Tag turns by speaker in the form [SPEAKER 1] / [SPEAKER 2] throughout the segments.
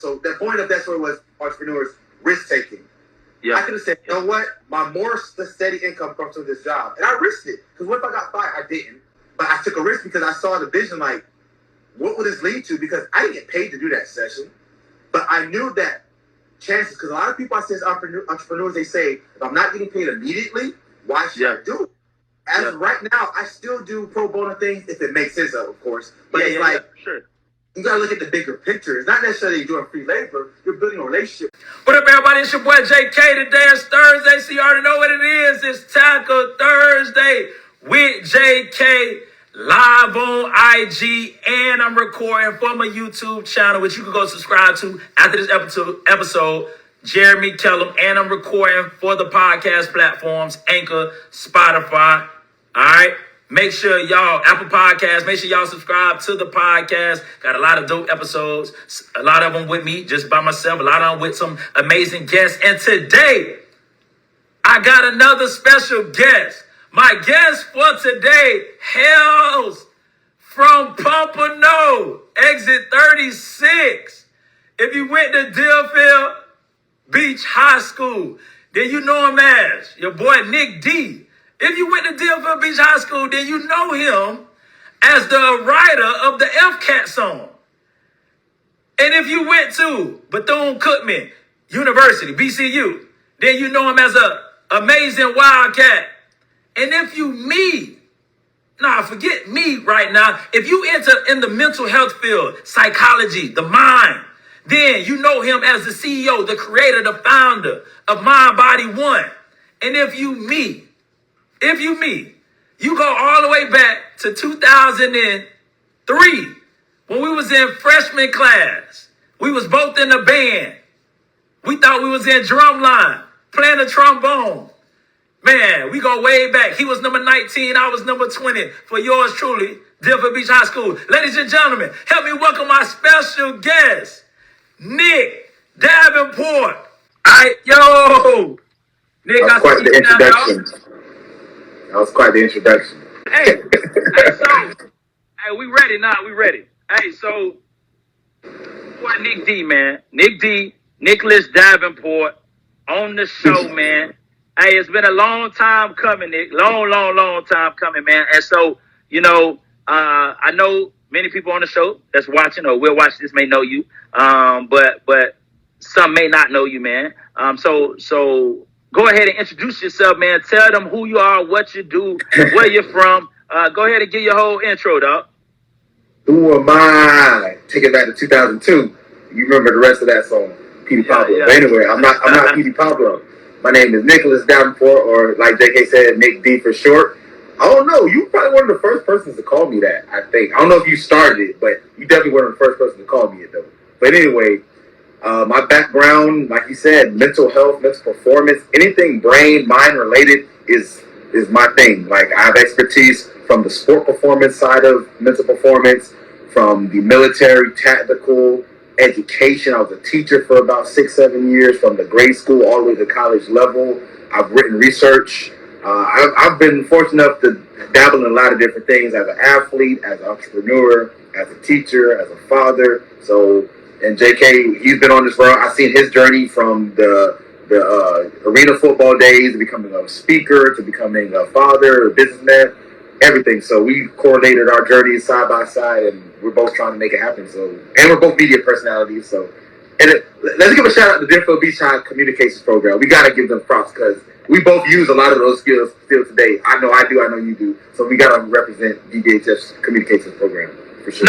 [SPEAKER 1] So the point of that story was entrepreneurs risk taking.
[SPEAKER 2] Yeah.
[SPEAKER 1] I could have said, you know what? My more steady income comes from this job. And I risked it. Because what if I got fired? I didn't. But I took a risk because I saw the vision, like, what would this lead to? Because I didn't get paid to do that session. But I knew that chances, because a lot of people I say as entrepreneurs, they say, if I'm not getting paid immediately, why should I do it? As right now, I still do pro bono things if it makes sense, of course. But it's
[SPEAKER 2] sure.
[SPEAKER 1] You gotta look at the bigger picture. It's not necessarily you're doing free labor. You're building a relationship.
[SPEAKER 2] What up, everybody? It's your boy JK. Today is Thursday, so you already know what it is. It's Taco Thursday with JK live on IG, and I'm recording for my YouTube channel, which you can go subscribe to after this episode. Jeremy Kellem, and I'm recording for the podcast platforms Anchor, Spotify. All right. Make sure y'all, Apple Podcasts, make sure y'all subscribe to the podcast. Got a lot of dope episodes. A lot of them with me, just by myself. A lot of them with some amazing guests. And today, I got another special guest. My guest for today hails from Pompano, exit 36. If you went to Davenport Beach High School, then you know him as your boy Nick D. If you went to Davenport Beach High School, then you know him as the writer of the FCAT song. And if you went to Bethune-Cookman University, BCU, then you know him as an amazing Wildcat. And if you forget me right now, if you enter in the mental health field, psychology, the mind, then you know him as the CEO, the creator, the founder of Mind Body One. And if you go all the way back to 2003 when we was in freshman class. We was both in the band. We thought we was in drumline, playing the trombone. Man, we go way back. He was number 19, I was number 20 for yours truly, Davenport Beach High School. Ladies and gentlemen, help me welcome my special guest, Nick Davenport. All right, yo. Nick,
[SPEAKER 1] That was quite the introduction. That was quite the introduction.
[SPEAKER 2] Hey, we ready now. We ready. Hey, so, boy, Nick D, man. Nick D, Nicholas Davenport on the show, man. Hey, it's been a long time coming, Nick. Long time coming, man. And so, I know many people on the show that's watching or will watch this may know you, but some may not know you, man. So go ahead and introduce yourself, man. Tell them who you are, what you do, where you're from. Go ahead and give your whole intro, dog.
[SPEAKER 1] Who am I? Take it back to 2002. You remember the rest of that song, Petey Pablo.
[SPEAKER 2] Yeah.
[SPEAKER 1] But anyway, I'm not Petey Pablo. My name is Nicholas Davenport, or like JK said, Nick D for short. I don't know. You were probably one of the first persons to call me that, I think. I don't know if you started it, but you definitely were the first person to call me it, though. But anyway, my background, like you said, mental health, mental performance, anything brain, mind related is my thing. Like, I have expertise from the sport performance side of mental performance, from the military, tactical, education. I was a teacher for about 6-7 years, from the grade school all the way to college level. I've written research. I've been fortunate enough to dabble in a lot of different things as an athlete, as an entrepreneur, as a teacher, as a father. So, and JK, he's been on this road. I've seen his journey from the arena football days to becoming a speaker, to becoming a father, a businessman, everything. So we correlated our journeys side by side, and we're both trying to make it happen. So, and we're both media personalities. So, let's give a shout out to the Davenport Beach High Communications Program. We got to give them props because we both use a lot of those skills still today. I know I do. I know you do. So we got to represent DBHS Communications Program for sure.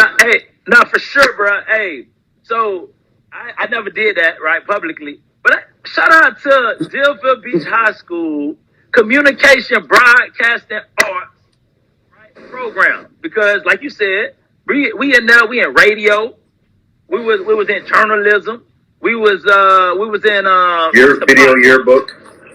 [SPEAKER 2] For sure, bro. Hey, so I never did that, right, publicly. But shout out to Davenport Beach High School Communication Broadcasting Arts program, because like you said, we in radio, we was in journalism, we was in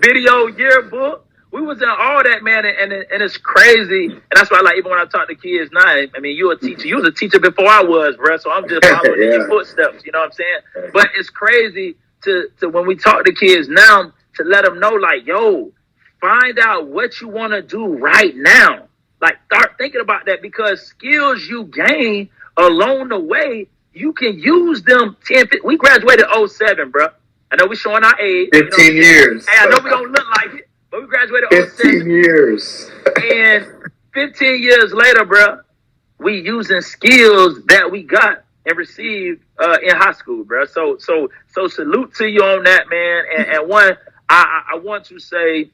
[SPEAKER 1] video
[SPEAKER 2] yearbook, we was in all that, man, and it's crazy, and that's why, like, even when I talk to kids now, I mean, you was a teacher before I was, bro, so I'm just following in your footsteps, you know what I'm saying? But it's crazy to when we talk to kids now, to let them know, like, yo, find out what you want to do right now. Like, start thinking about that, because skills you gain along the way, you can use them 10, we graduated 07, bro. I know we're showing our age.
[SPEAKER 1] 15 years.
[SPEAKER 2] Hey, I know we don't look like it, but we graduated
[SPEAKER 1] 15 years.
[SPEAKER 2] And 15 years later, bro, we using skills that we got and received in high school, bro. So salute to you on that, man. And one, I want to say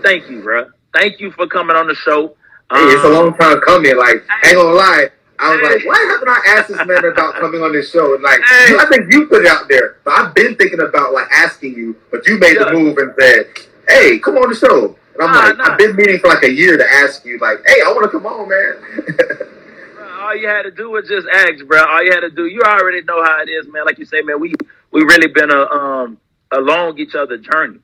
[SPEAKER 2] thank you, bro. Thank you for coming on the show.
[SPEAKER 1] Hey, it's a long time coming. Like, I ain't gonna lie. I was like, why haven't I asked this man about coming on this show? And like, I think you put it out there. But I've been thinking about like asking you, but you made the move and said, hey, come on the show. And I'm I've been meaning for like a year to ask you, like, hey, I want to come on, man.
[SPEAKER 2] Bro, all you had to do was just ask, bro. All you had to do, you already know how it is, man. Like you say, man, we really been along each other's journey.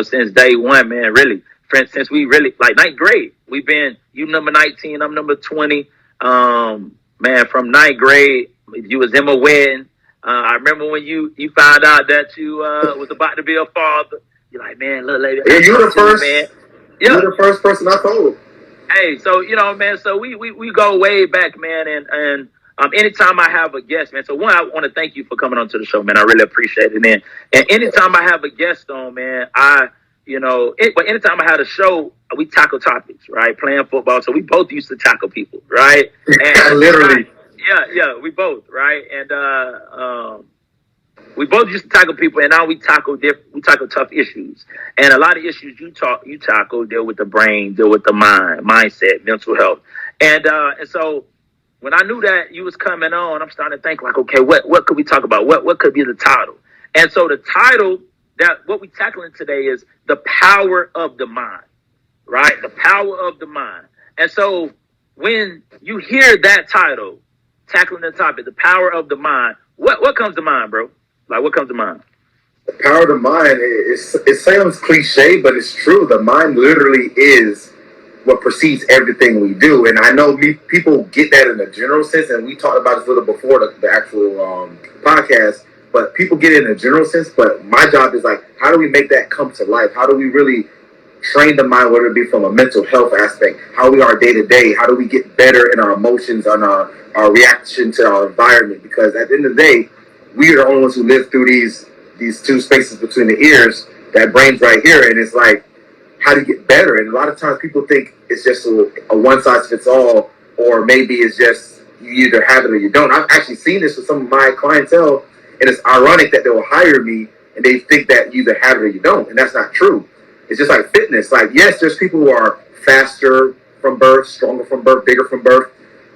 [SPEAKER 2] Since day one, man. Really, since we really like ninth grade, we've been you number 19, I'm number 20. Man, from ninth grade, you was in my wedding. I remember when you found out that you was about to be a father. You're like, man, little lady.
[SPEAKER 1] Yeah, you're the first, man. Yeah. You're the first person I told.
[SPEAKER 2] Hey, so man, so we go way back, man, and anytime I have a guest, man. So one, I want to thank you for coming onto the show, man. I really appreciate it, man. And anytime I have a guest on, man, but anytime I had a show, we tackle topics, right? Playing football, so we both used to tackle people, right? And
[SPEAKER 1] literally.
[SPEAKER 2] Yeah, we both, right? And we both used to tackle people, and now we tackle tough issues. And a lot of issues you tackle deal with the brain, deal with the mindset, mental health. And so when I knew that you was coming on, I'm starting to think like, okay, what could we talk about? What could be the title? And so the title that what we tackling today is the power of the mind, right? The power of the mind. And so when you hear that title, tackling the topic, the power of the mind, what comes to mind, bro? Like, what comes to mind?
[SPEAKER 1] The power of the mind, it sounds cliche, but it's true. The mind literally is what precedes everything we do. And I know people get that in a general sense, and we talked about this a little before the actual podcast, but people get it in a general sense. But my job is like, how do we make that come to life? How do we really train the mind, whether it be from a mental health aspect, how we are day to day? How do we get better in our emotions and our reaction to our environment? Because at the end of the day, we are the only ones who live through these two spaces between the ears, that brain's right here. And it's like, how to get better. And a lot of times people think it's just a one size fits all, or maybe it's just you either have it or you don't. I've actually seen this with some of my clientele, and it's ironic that they will hire me and they think that you either have it or you don't. And that's not true. It's just like fitness. Like, yes, there's people who are faster from birth, stronger from birth, bigger from birth,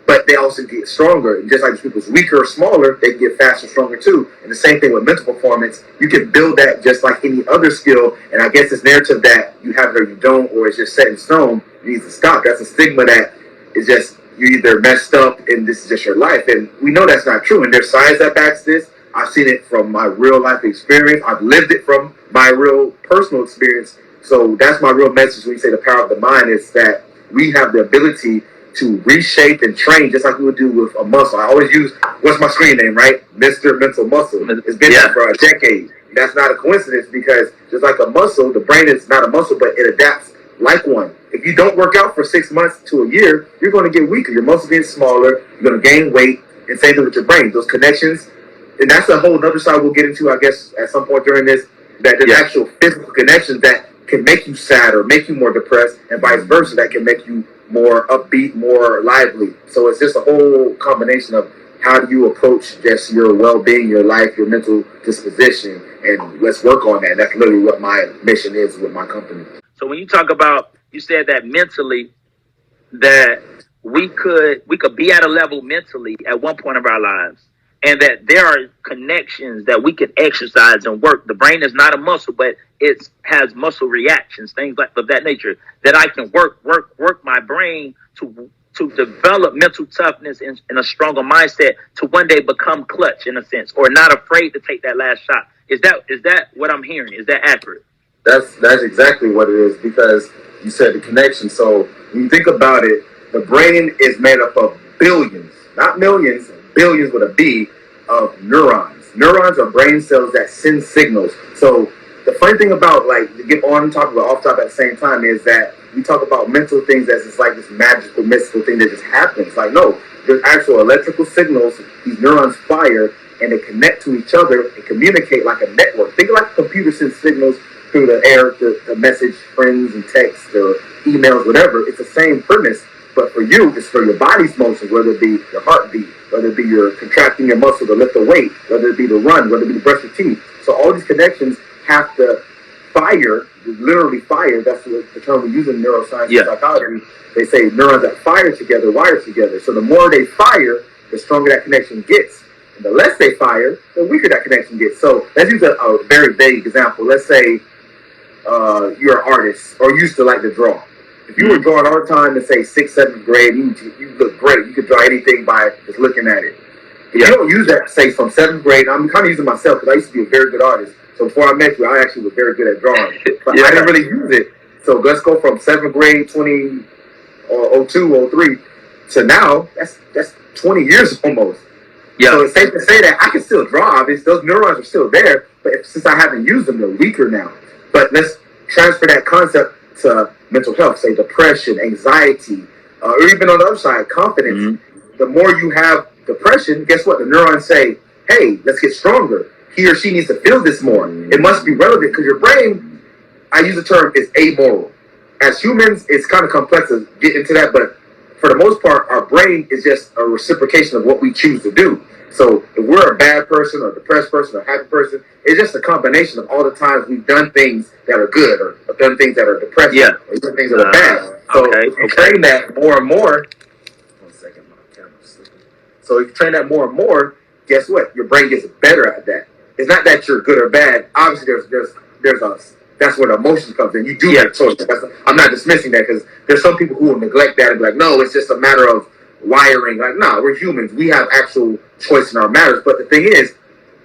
[SPEAKER 1] but they also get stronger. And just like people's weaker or smaller, they get faster, stronger too. And the same thing with mental performance. You can build that just like any other skill. And I guess this narrative that you have it or you don't, or it's just set in stone, needs to stop. That's a stigma that is just, you're either messed up and this is just your life. And we know that's not true. And there's science that backs this. I've seen it from my real life experience. I've lived it from my real personal experience. So that's my real message when you say the power of the mind, is that we have the ability to reshape and train just like we would do with a muscle. I always use, what's my screen name, right? Mr. Mental Muscle. It's been there for a decade. That's not a coincidence, because just like a muscle, the brain is not a muscle, but it adapts like one. If you don't work out for 6 months to a year, you're going to get weaker. Your muscles get smaller. You're going to gain weight, and same thing with your brain. Those connections, and that's a whole other side we'll get into, I guess, at some point during this, that there's actual physical connections that can make you sad or make you more depressed, and vice versa, that can make you more upbeat, more lively. So it's just a whole combination of how do you approach just your well-being, your life, your mental disposition, and let's work on that. That's literally what my mission is with my company.
[SPEAKER 2] So when you talk about, you said that mentally, that we could be at a level mentally at one point of our lives, and that there are connections that we can exercise and work. The brain is not a muscle, but it has muscle reactions, things like of that nature, that I can work my brain to develop mental toughness and a stronger mindset to one day become clutch, in a sense, or not afraid to take that last shot. Is that what I'm hearing? Is that accurate?
[SPEAKER 1] That's exactly what it is, because you said the connection. So when you think about it, the brain is made up of billions, not millions, billions with a B, of neurons. Neurons are brain cells that send signals. So the funny thing about, like, to get on and talk about off top at the same time, is that we talk about mental things as it's like this magical, mystical thing that just happens. Like, no, there's actual electrical signals. These neurons fire and they connect to each other and communicate like a network. Think like a computer sends signals through the air, the message, friends and texts or emails, whatever. It's the same premise. But for you, it's for your body's motions, whether it be your heartbeat, whether it be your contracting your muscle to lift a weight, whether it be to run, whether it be to brush your teeth. So all these connections have to fire, literally fire. That's the term we use in neuroscience and psychology. They say neurons that fire together, wire together. So the more they fire, the stronger that connection gets. And the less they fire, the weaker that connection gets. So let's use a very vague example. Let's say you're an artist or used to like to draw. If you were drawing all the time in, say, 6th, 7th grade, you look great. You could draw anything by just looking at it. If you don't use that, say, from 7th grade, I'm kind of using myself because I used to be a very good artist. So before I met you, I actually was very good at drawing. But I didn't really use it. So let's go from 7th grade, 2002, 03, to now, that's 20 years almost. Yeah. So it's safe to say that I can still draw. Those neurons are still there, but since I haven't used them, they're weaker now. But let's transfer that concept to mental health, say depression, anxiety, or even on the other side, confidence. Mm-hmm. The more you have depression, guess what? The neurons say, hey, let's get stronger. He or she needs to feel this more. It must be relevant because your brain, I use the term, is amoral. As humans, it's kind of complex to get into that, but for the most part, our brain is just a reciprocation of what we choose to do. So if we're a bad person or a depressed person or a happy person, it's just a combination of all the times we've done things that are good or done things that are depressing or done things that are bad. So if you train that more and more, one second, my camera's slipping. So if you train that more and more, guess what? Your brain gets better at that. It's not that you're good or bad. Obviously, there's a that's where the emotion comes in. You do make choices. I'm not dismissing that because there's some people who will neglect that and be like, no, it's just a matter of wiring. Like, no, we're humans. We have actual choice in our matters. But the thing is,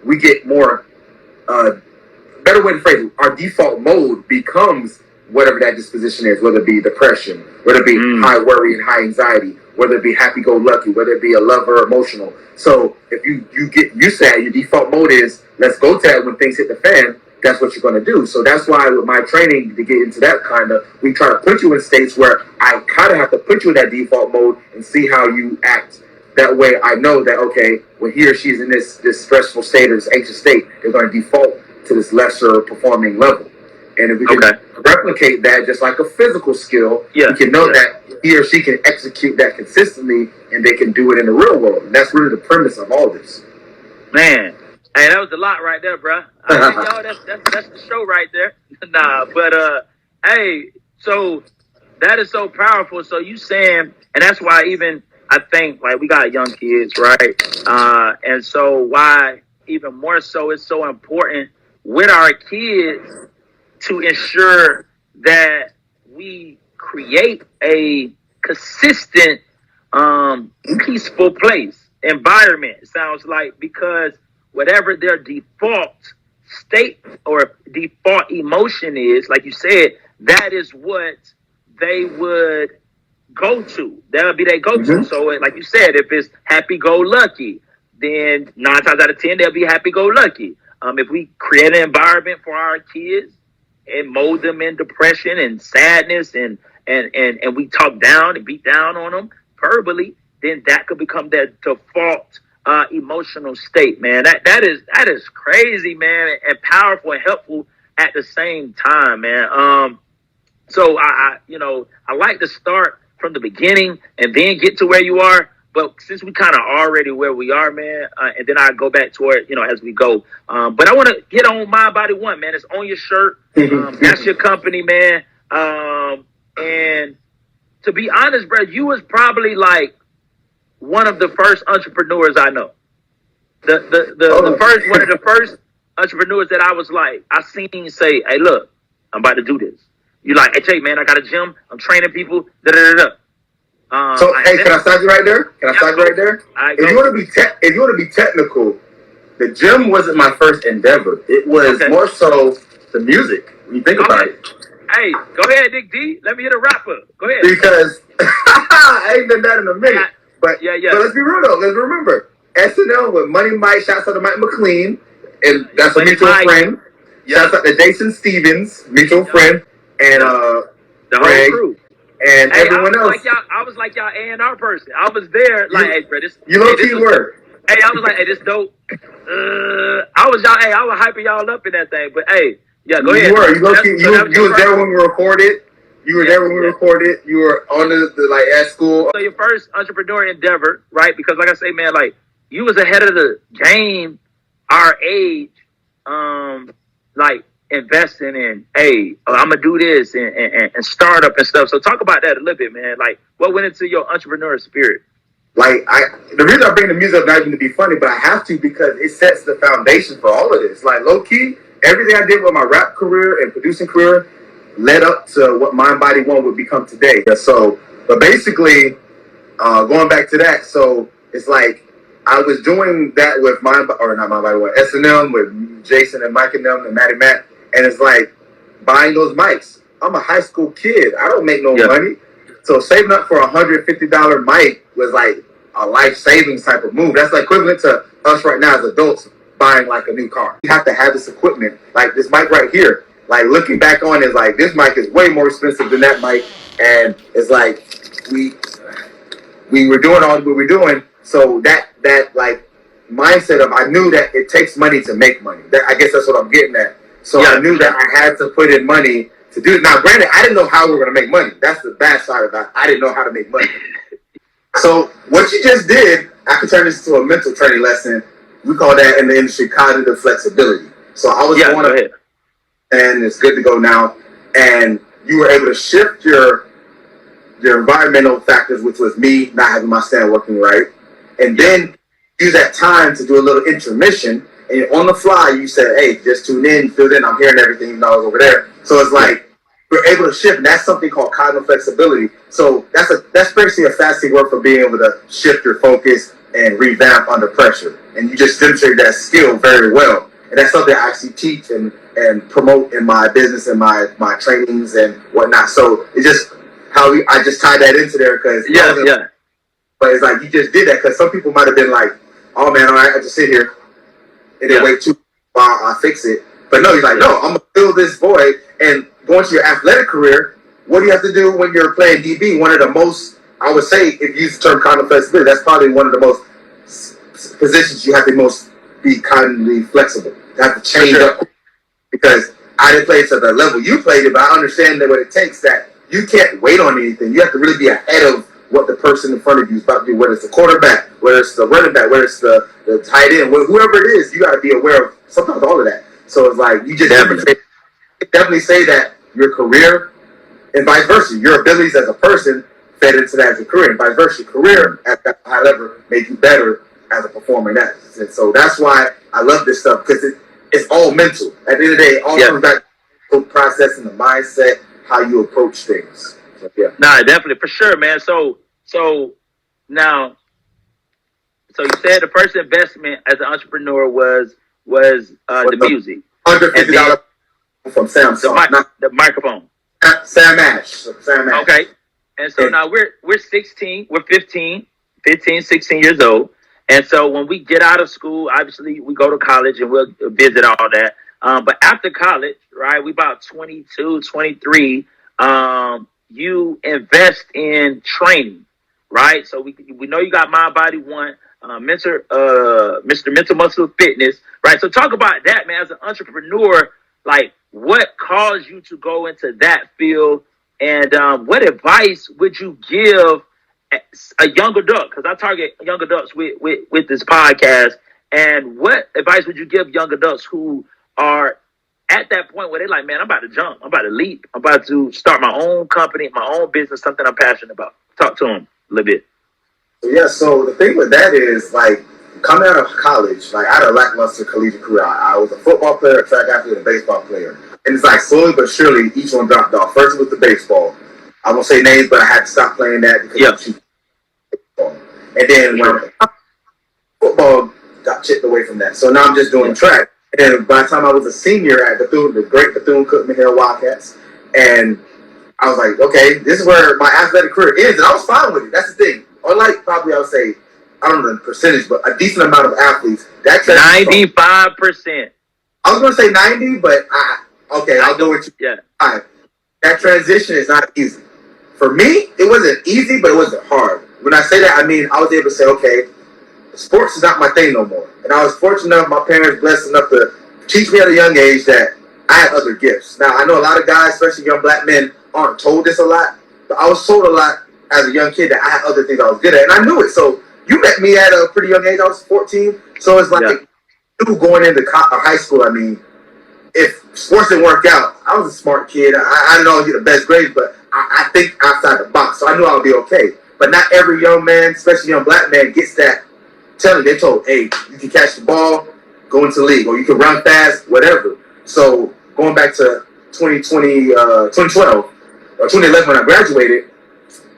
[SPEAKER 1] we get more, better way to phrase it, our default mode becomes whatever that disposition is, whether it be depression, whether it be high worry and high anxiety, whether it be happy-go-lucky, whether it be a lover, emotional. So if you get used to that, your default mode is, let's go to that when things hit the fan, that's what you're going to do. So that's why with my training, to get into that kind of, we try to put you in states where I kind of have to put you in that default mode and see how you act. That way I know that, okay, when he or she is in this stressful state or this anxious state, they're going to default to this lesser performing level. And if we can replicate that just like a physical skill, we can know that he or she can execute that consistently and they can do it in the real world. And that's really the premise of all this.
[SPEAKER 2] Man. Hey, that was a lot right there, bro. Y'all, that's the show right there. Hey, so that is so powerful. So you saying, and that's why even I think like we got young kids, right? And so why even more so it's so important with our kids to ensure that we create a consistent, peaceful environment. It sounds like because whatever their default state or default emotion is, like you said, that is what they would go to. That would be their go-to. So like you said, if it's happy-go-lucky, then 9 times out of 10, they'll be happy-go-lucky. If we create an environment for our kids and mold them in depression and sadness and we talk down and beat down on them verbally, then that could become their default emotional state, man. That is crazy, man, and powerful and helpful at the same time, man. So I like to start from the beginning and then get to where you are. But since we kind of already where we are, man, and then I go back to it, as we go. But I want to get on Mind Body One, man. It's on your shirt. That's your company, man. And to be honest, bro, you was probably like one of the first entrepreneurs I know. One of the first entrepreneurs that I was like, I seen say, hey, look, I'm about to do this. You like, hey, Jay, man, I got a gym. I'm training people. Can I stop you right there? If you want to be technical, the gym wasn't my first endeavor. It was more so the music. When you think about it. Hey, go ahead, Nick D. Let me hit a rapper. Go ahead.
[SPEAKER 1] Because I ain't done that in a minute. But let's be real though. Let's remember SNL with Money Mike. Shouts out to Mike McLean, and that's a mutual friend. Shouts out to Jason Stevens, mutual friend, and
[SPEAKER 2] The whole
[SPEAKER 1] Greg,
[SPEAKER 2] crew.
[SPEAKER 1] and
[SPEAKER 2] Hey,
[SPEAKER 1] everyone else.
[SPEAKER 2] I was like y'all A&R person. I was there, like, hey, bro, this.
[SPEAKER 1] You
[SPEAKER 2] Hey,
[SPEAKER 1] low
[SPEAKER 2] this
[SPEAKER 1] key
[SPEAKER 2] was.
[SPEAKER 1] were.
[SPEAKER 2] Hey, I was like, hey, this dope. I was y'all. Hey, I was hyping y'all up in that thing. But hey, yeah, go ahead.
[SPEAKER 1] You were. You low key.
[SPEAKER 2] So that was
[SPEAKER 1] You
[SPEAKER 2] your
[SPEAKER 1] was there
[SPEAKER 2] first.
[SPEAKER 1] when we recorded. You were
[SPEAKER 2] Yeah,
[SPEAKER 1] there when we
[SPEAKER 2] yeah.
[SPEAKER 1] recorded. You were on the like at school.
[SPEAKER 2] So your first entrepreneur endeavor, right? Because like I say, man, like you was ahead of the game, our age, like investing in, hey, I'm gonna do this and startup and stuff. So talk about that a little bit, man. Like what went into your entrepreneur spirit?
[SPEAKER 1] Like the reason I bring the music up not even to be funny, but I have to because it sets the foundation for all of this. Like low key, everything I did with my rap career and producing career led up to what Mind Body One would become today. So, but basically, going back to that, so it's like I was doing that with not Mind Body One, S&M with Jason and Mike and them and Matty Matt, and it's like buying those mics. I'm a high school kid. I don't make no money. So saving up for $150 mic was like a life savings type of move. That's like equivalent to us right now as adults buying like a new car. You have to have this equipment, like this mic right here. Like looking back on is like this mic is way more expensive than that mic, and it's like we were doing all what we were doing. So that like mindset of I knew that it takes money to make money. I guess that's what I'm getting at. So I knew that I had to put in money to do it. Now, granted, I didn't know how we were going to make money. That's the bad side of that. I didn't know how to make money. So what you just did, I could turn this into a mental training lesson. We call that in the industry cognitive flexibility. So I was going up, and it's good to go now. And you were able to shift your environmental factors, which was me not having my stand working right, and then use that time to do a little intermission. And on the fly, you said, hey, just tune in, fill in, I'm hearing everything, even though I was over there. So it's like, we're able to shift, and that's something called cognitive flexibility. So that's basically a fancy word for being able to shift your focus and revamp under pressure. And you just demonstrate that skill very well. And that's something I actually teach and promote in my business and my trainings and whatnot. So it's just how I just tied that into there because But it's like you just did that because some people might have been like, oh man, all right, I just sit here and then wait too while I fix it. But no, he's like, no, I'm gonna fill this void. And going to your athletic career, what do you have to do when you're playing DB? One of the most, I would say, if you use the term cognitive flexibility, that's probably one of the most positions you have to most be cognitively flexible. You have to change up because I didn't play to the level you played it, but I understand that what it takes that you can't wait on anything. You have to really be ahead of what the person in front of you is about to do, whether it's the quarterback, whether it's the running back, whether it's the tight end, whoever it is, you got to be aware of sometimes all of that. So it's like you just definitely say that your career and vice versa, your abilities as a person fed into that as a career, and vice versa, your career at that high level made you better as a performer in that. And so that's why I love this stuff because it's all mental. At the end of the day, it all comes back to the process and the mindset, how you approach things. So,
[SPEAKER 2] Nah, definitely, for sure, man. So now, so you said the first investment as an entrepreneur was the music.
[SPEAKER 1] $150 from Samsung.
[SPEAKER 2] The microphone.
[SPEAKER 1] Sam Ash.
[SPEAKER 2] Okay. And so now we're 16, we're 15, 16 years old. And so when we get out of school, obviously we go to college and we'll visit all that. But after college, right, we about 22, 23, you invest in training, right? So we know you got Mind Body One, Mr. Mental Muscle Fitness, right? So talk about that, man, as an entrepreneur, like what caused you to go into that field, and what advice would you give a young adult? Because I target young adults with this podcast. And what advice would you give young adults who are at that point where they're like, man, I'm about to jump, I'm about to leap, I'm about to start my own company, my own business, something I'm passionate about? Talk to them a little bit.
[SPEAKER 1] Yeah, so the thing with that is, like, coming out of college, like, I had a lackluster collegiate career. I was a football player, a track athlete, and a baseball player. And it's like, slowly but surely, each one dropped off. First was the baseball. I won't say names, but I had to stop playing that because of baseball. And then when football got chipped away from that. So now I'm just doing track. And then by the time I was a senior at Bethune, the great Bethune-Cookman Hill Wildcats, and I was like, okay, this is where my athletic career is. And I was fine with it. That's the thing. Unlike probably I would say, I don't know the percentage, but a decent amount of athletes. That
[SPEAKER 2] 95%.
[SPEAKER 1] I was going to say 90, but I'll go with you.
[SPEAKER 2] Yeah.
[SPEAKER 1] that transition is not easy. For me, it wasn't easy, but it wasn't hard. When I say that, I mean I was able to say, okay, sports is not my thing no more. And I was fortunate enough, my parents blessed enough to teach me at a young age that I had other gifts. Now, I know a lot of guys, especially young black men, aren't told this a lot, but I was told a lot as a young kid that I had other things I was good at, and I knew it. So you met me at a pretty young age. I was 14. So it's like you going into high school, I mean, if sports didn't work out, I was a smart kid. I didn't always get the best grades, but I think outside the box. So I knew I would be okay. But not every young man, especially young black man, gets that. They told, hey, you can catch the ball, go into the league, or you can run fast, whatever. So going back to 2012 or 2011 when I graduated,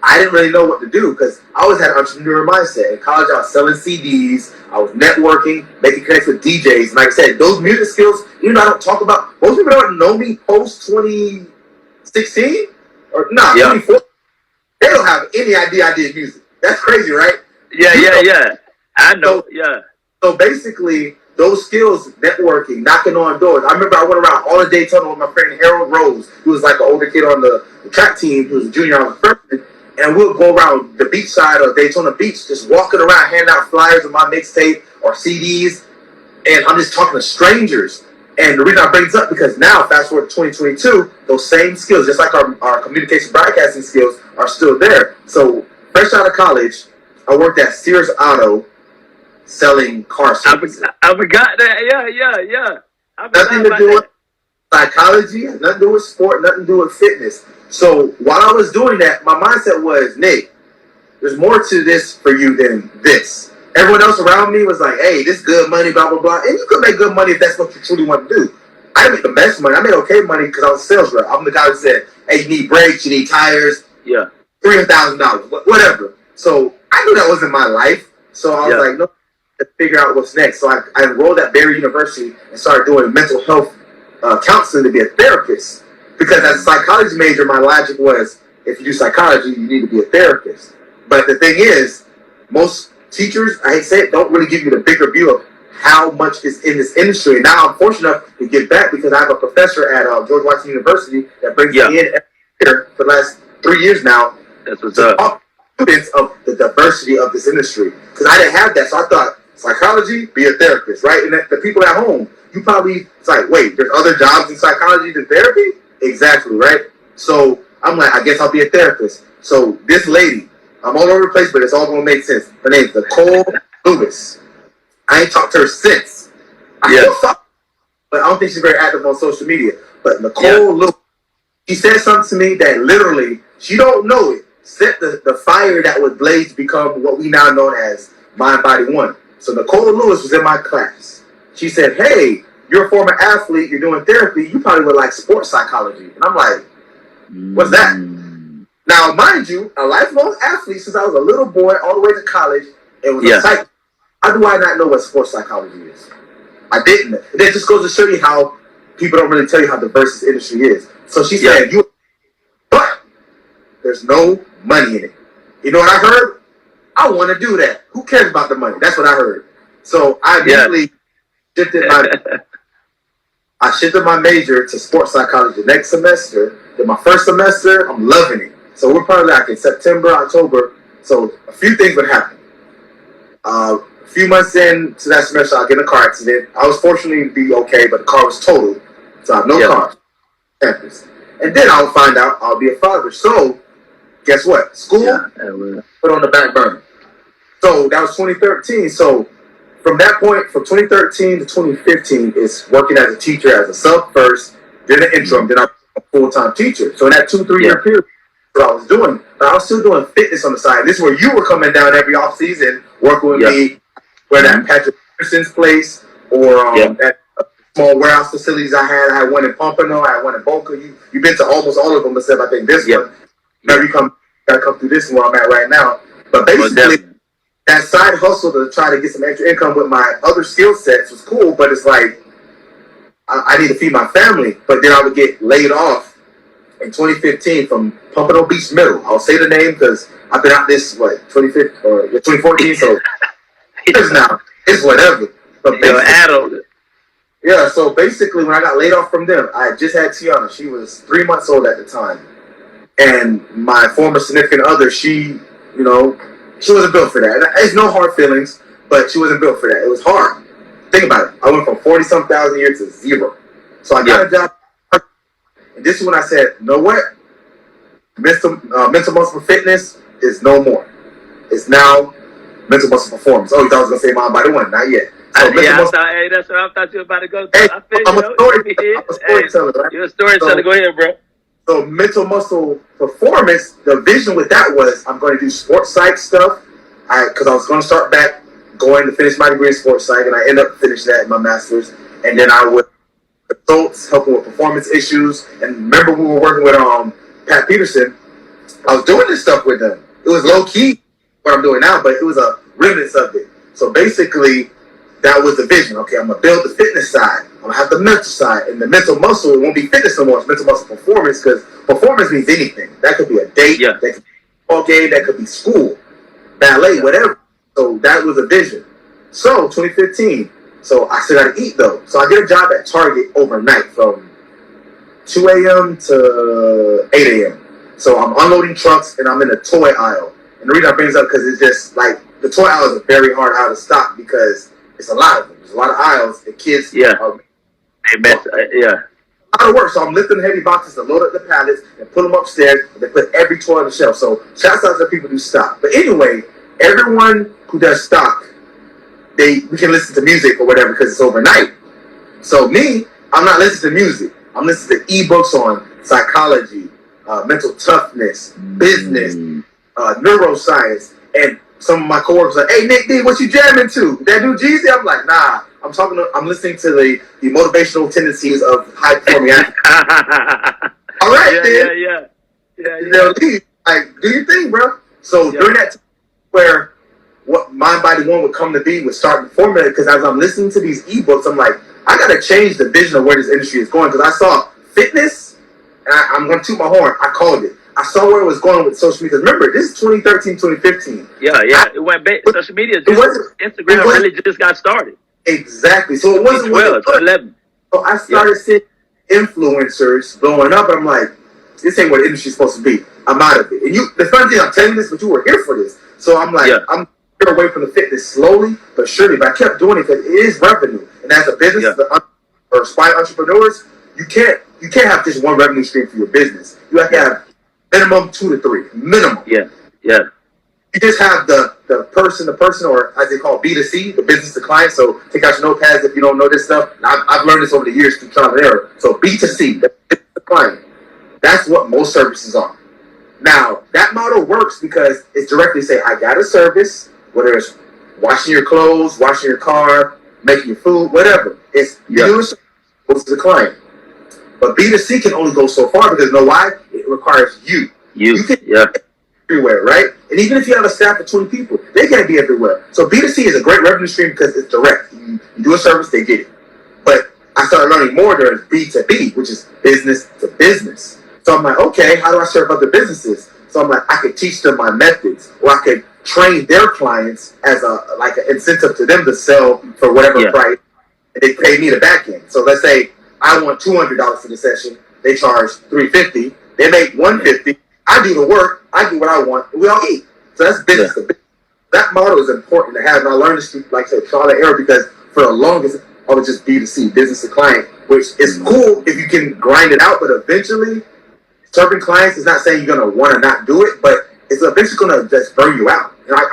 [SPEAKER 1] I didn't really know what to do because I always had an entrepreneurial mindset. In college, I was selling CDs, I was networking, making connects with DJs. And like I said, those music skills, even though I don't talk about, most people don't know me post 2016 or 2014. They don't have any idea I did music. That's crazy, right?
[SPEAKER 3] Yeah. I know,
[SPEAKER 1] So basically, those skills, networking, knocking on doors. I remember I went around all of Daytona with my friend Harold Rose, who was like an older kid on the track team, who was a junior, I was a freshman. And we'll go around the beach side of Daytona Beach, just walking around, handing out flyers with my mixtape or CDs. And I'm just talking to strangers. And the reason I bring this up, because now, fast forward to 2022, those same skills, just like our communication broadcasting skills, are still there. So, fresh out of college, I worked at Sears Auto selling car services.
[SPEAKER 3] I forgot that. Yeah.
[SPEAKER 1] Nothing to do with psychology, nothing to do with sport, nothing to do with fitness. So while I was doing that, my mindset was, Nick, there's more to this for you than this. Everyone else around me was like, hey, this good money, blah, blah, blah. And you could make good money if that's what you truly want to do. I didn't make the best money. I made okay money because I was a sales rep. I'm the guy who said, hey, you need brakes, you need tires.
[SPEAKER 3] Yeah.
[SPEAKER 1] $300,000, whatever. So I knew that wasn't my life. So I was like, no, let's figure out what's next. So I enrolled at Barry University and started doing mental health counseling to be a therapist. Because as a psychology major, my logic was, if you do psychology, you need to be a therapist. But the thing is, most teachers, I hate to say it, don't really give you the bigger view of how much is in this industry. And now I'm fortunate enough to give back because I have a professor at George Washington University that brings me in every year for the last 3 years now.
[SPEAKER 3] That's what's up.
[SPEAKER 1] Students of the diversity of this industry. Because I didn't have that. So I thought, psychology, be a therapist, right? And the people at home, you probably, it's like, wait, there's other jobs in psychology than therapy? Exactly, right? So I'm like, I guess I'll be a therapist. So this lady, I'm all over the place, but it's all going to make sense. Her name's Nicole Lewis. I ain't talked to her since. But I don't think she's very active on social media. But Nicole Lewis, she said something to me that literally, she don't know it, set the fire that would blaze to become what we now know as Mind Body One. So Nicole Lewis was in my class. She said, hey, you're a former athlete, you're doing therapy, you probably would like sports psychology. And I'm like, what's that? Now, mind you, a lifelong athlete since I was a little boy all the way to college, and was a psych. How do I not know what sports psychology is? I didn't. And that just goes to show you how people don't really tell you how diverse this industry is. So she said, but there's no money in it. You know what I heard? I want to do that. Who cares about the money? That's what I heard. So I immediately shifted my major to sports psychology next semester. Then my first semester, I'm loving it. So we're probably like in September, October. So a few things would happen. A few months into that semester, I'll get in a car accident. I was fortunately to be okay, but the car was totaled. So I have no car. And then I'll find out I'll be a father. So guess what? School, put on the back burner. So that was 2013. So from that point, from 2013 to 2015, is working as a teacher as a sub first, then an interim, then I'm a full-time teacher. So in that 2-3 year period, what I was doing, but I was still doing fitness on the side. This is where you were coming down every off season, working with me, whether at Patrick Peterson's place or at small warehouse facilities I had one in Pompano, I had one in Boca. You've been to almost all of them except I think this one. Now you gotta come through this one where I'm at right now. But basically, that side hustle to try to get some extra income with my other skill sets was cool, but it's like I need to feed my family. But then I would get laid off in 2015 from Pompano Beach Middle. I'll say the name because I've been out this 2015 or 2014, so years now. It's whatever. But Yeah, so basically when I got laid off from them, I just had Tiana. She was 3 months old at the time. And my former significant other, she wasn't built for that. And there's no hard feelings, but she wasn't built for that. It was hard. Think about it. I went from 40-some thousand a year to zero. So I got a job. And this is when I said, you know what? Mental muscle fitness is no more. It's now mental muscle performance. Oh, you thought I was going to say mind body one. Not yet. So
[SPEAKER 3] that's what I thought you were about to go to.
[SPEAKER 1] Hey,
[SPEAKER 3] I'm a storyteller. Right? You're a storyteller. Go ahead, bro.
[SPEAKER 1] So mental muscle performance, the vision with that was I'm going to do sports psych stuff. Because I was going to start back going to finish my degree in sports psych, and I ended up finishing that in my master's. And then I would adults helping with performance issues. And remember we were working with Pat Peterson. I was doing this stuff with them. It was low key what I'm doing now, but it was a remnants of it. So basically, that was the vision. Okay, I'm gonna build the fitness side. I'm gonna have the mental side, and the mental muscle. It won't be fitness no more. It's mental muscle performance, because performance means anything. That could be a date.
[SPEAKER 3] Yeah.
[SPEAKER 1] That could be a ball game. That could be school, ballet, whatever. So that was a vision. So 2015. So I still got to eat though. So I get a job at Target overnight from 2 a.m. to 8 a.m. So I'm unloading trucks and I'm in the toy aisle. And the reason I bring this up because it's just like the toy aisle is a very hard aisle to stock because it's a lot of them. There's a lot of aisles. The kids
[SPEAKER 3] yeah.
[SPEAKER 1] are
[SPEAKER 3] A
[SPEAKER 1] lot of work. So I'm lifting heavy boxes to load up the pallets and put them upstairs. And they put every toy on the shelf. So shouts out to people who do stock. But anyway, everyone who does stock, we can listen to music or whatever because it's overnight. So me, I'm not listening to music. I'm listening to ebooks on psychology, mental toughness, business, neuroscience, and some of my coworkers are like, "Hey Nick D, what you jamming to? That new Jeezy?" I'm like, "Nah, I'm listening to the motivational tendencies of high performing athletes." All right, like, do your thing, bro. So during that time where what Mind Body One would come to be was starting to formulate, because as I'm listening to these ebooks, I'm like, I gotta change the vision of where this industry is going, because I saw fitness, and I'm gonna toot my horn. I called it. I saw where it was going with social media. Remember, this is 2013, 2015.
[SPEAKER 3] It went back. Social media, Instagram really just got started.
[SPEAKER 1] Exactly. So it wasn't
[SPEAKER 3] 12, 11.
[SPEAKER 1] So I started seeing influencers blowing up, and I'm like, this ain't what the industry's supposed to be. I'm out of it. And the funny thing, I'm telling you this, but you were here for this. So I'm like, I'm away from the fitness slowly but surely. But I kept doing it because it is revenue. And as a business, or aspiring entrepreneurs, you can't have just one revenue stream for your business. You have to have minimum 2 to 3. Minimum.
[SPEAKER 3] Yeah.
[SPEAKER 1] You just have the person, or as they call it, B2C, the business to client. So take out your notepads if you don't know this stuff. I've learned this over the years through trial and error. So B2C, the business to client. That's what most services are. Now, that model works because it's directly say, I got a service, whether it's washing your clothes, washing your car, making your food, whatever. It's you do it goes to the client. But B2C can only go so far because you know why? It requires you. You can be everywhere, right? And even if you have a staff of 20 people, they can't be everywhere. So B2C is a great revenue stream because it's direct. You do a service, they get it. But I started learning more during B2B, which is business to business. So I'm like, okay, how do I serve other businesses? So I'm like, I could teach them my methods, or I could train their clients as an incentive to them to sell for whatever price. And they pay me the back end. So let's say I want $200 for the session. They charge $350. They make $150. I do the work. I do what I want. And we all eat. So that's business to business. That model is important to have. And I learned this through, like I said, trial and error, because for the longest, I was just B2C, business to client, which is cool if you can grind it out. But eventually, serving clients is not saying you're going to want to not do it, but it's eventually going to just burn you out. You know,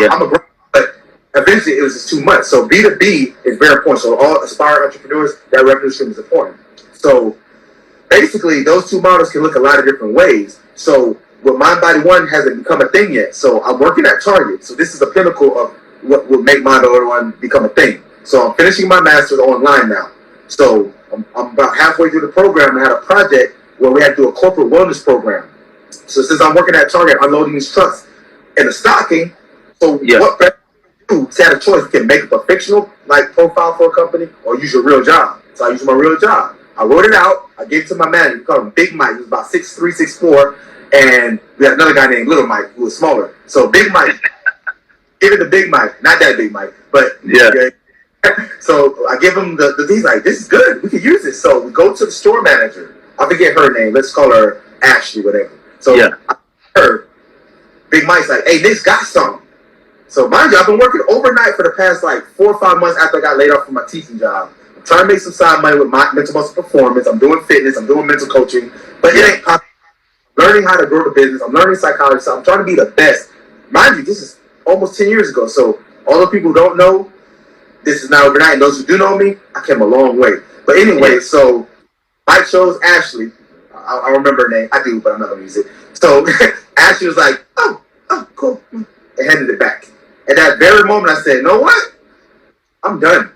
[SPEAKER 1] I'm a brand, but eventually it was just too much. So B2B is very important. So all aspiring entrepreneurs, that revenue stream is important. So basically, those two models can look a lot of different ways. So with Mind Body One hasn't become a thing yet. So I'm working at Target. So this is the pinnacle of what will make Mind Body One become a thing. So I'm finishing my master's online now. So I'm about halfway through the program. I had a project where we had to do a corporate wellness program. So since I'm working at Target, unloading these trucks and the stocking, so what better to do? To have a choice, you can make up a fictional profile for a company or use your real job. So I used my real job. I wrote it out. I gave it to my manager. We called him Big Mike. He was about 6'3", 6'4", and we had another guy named Little Mike who was smaller. So Big Mike, give it to Big Mike. Not that Big Mike, but So I give him the he's like, this is good. We could use it. So we go to the store manager. I forget her name. Let's call her Ashley, whatever. So her, Big Mike's like, hey, Nick's got something. So mind you, I've been working overnight for the past like 4 or 5 months after I got laid off from my teaching job. I'm trying to make some side money with my mental muscle performance. I'm doing fitness. I'm doing mental coaching. But it ain't possible. Learning how to grow the business. I'm learning psychology. So I'm trying to be the best. Mind you, this is almost 10 years ago. So all the people who don't know, this is not overnight. And those who do know me, I came a long way. But anyway, so Mike chose Ashley. I remember her name. I do, but I'm not going to use it. So Ashley was like, oh, cool. And handed it back. At that very moment, I said, you know what? I'm done.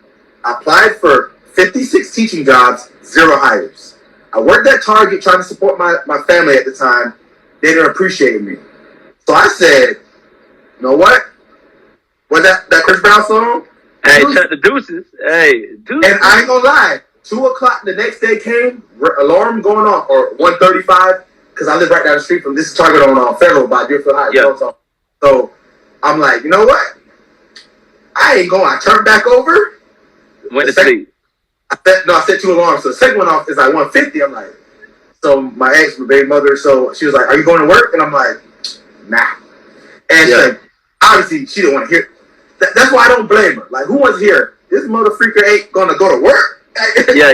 [SPEAKER 1] I applied for 56 teaching jobs, 0 hires. I worked at Target trying to support my family at the time. They didn't appreciate me. So I said, you know what? Was that Chris Brown song?
[SPEAKER 3] Hey, check the deuces. Hey, deuces.
[SPEAKER 1] And I ain't gonna lie. 2 o'clock the next day came, alarm going off, or 1:35, because I live right down the street from this Target on Federal by Deerfield High.
[SPEAKER 3] Yeah.
[SPEAKER 1] So I'm like, you know what? I ain't going. I turned back over.
[SPEAKER 3] Went to sleep.
[SPEAKER 1] I set 2 alarms. So the second one off is like 1:50. I'm like, so my ex, my baby mother, so she was like, are you going to work? And I'm like, nah. And she's like, obviously she didn't want to hear. That's why I don't blame her. Like, who wants to hear this mother freaker ain't going to go to work?
[SPEAKER 3] Yeah.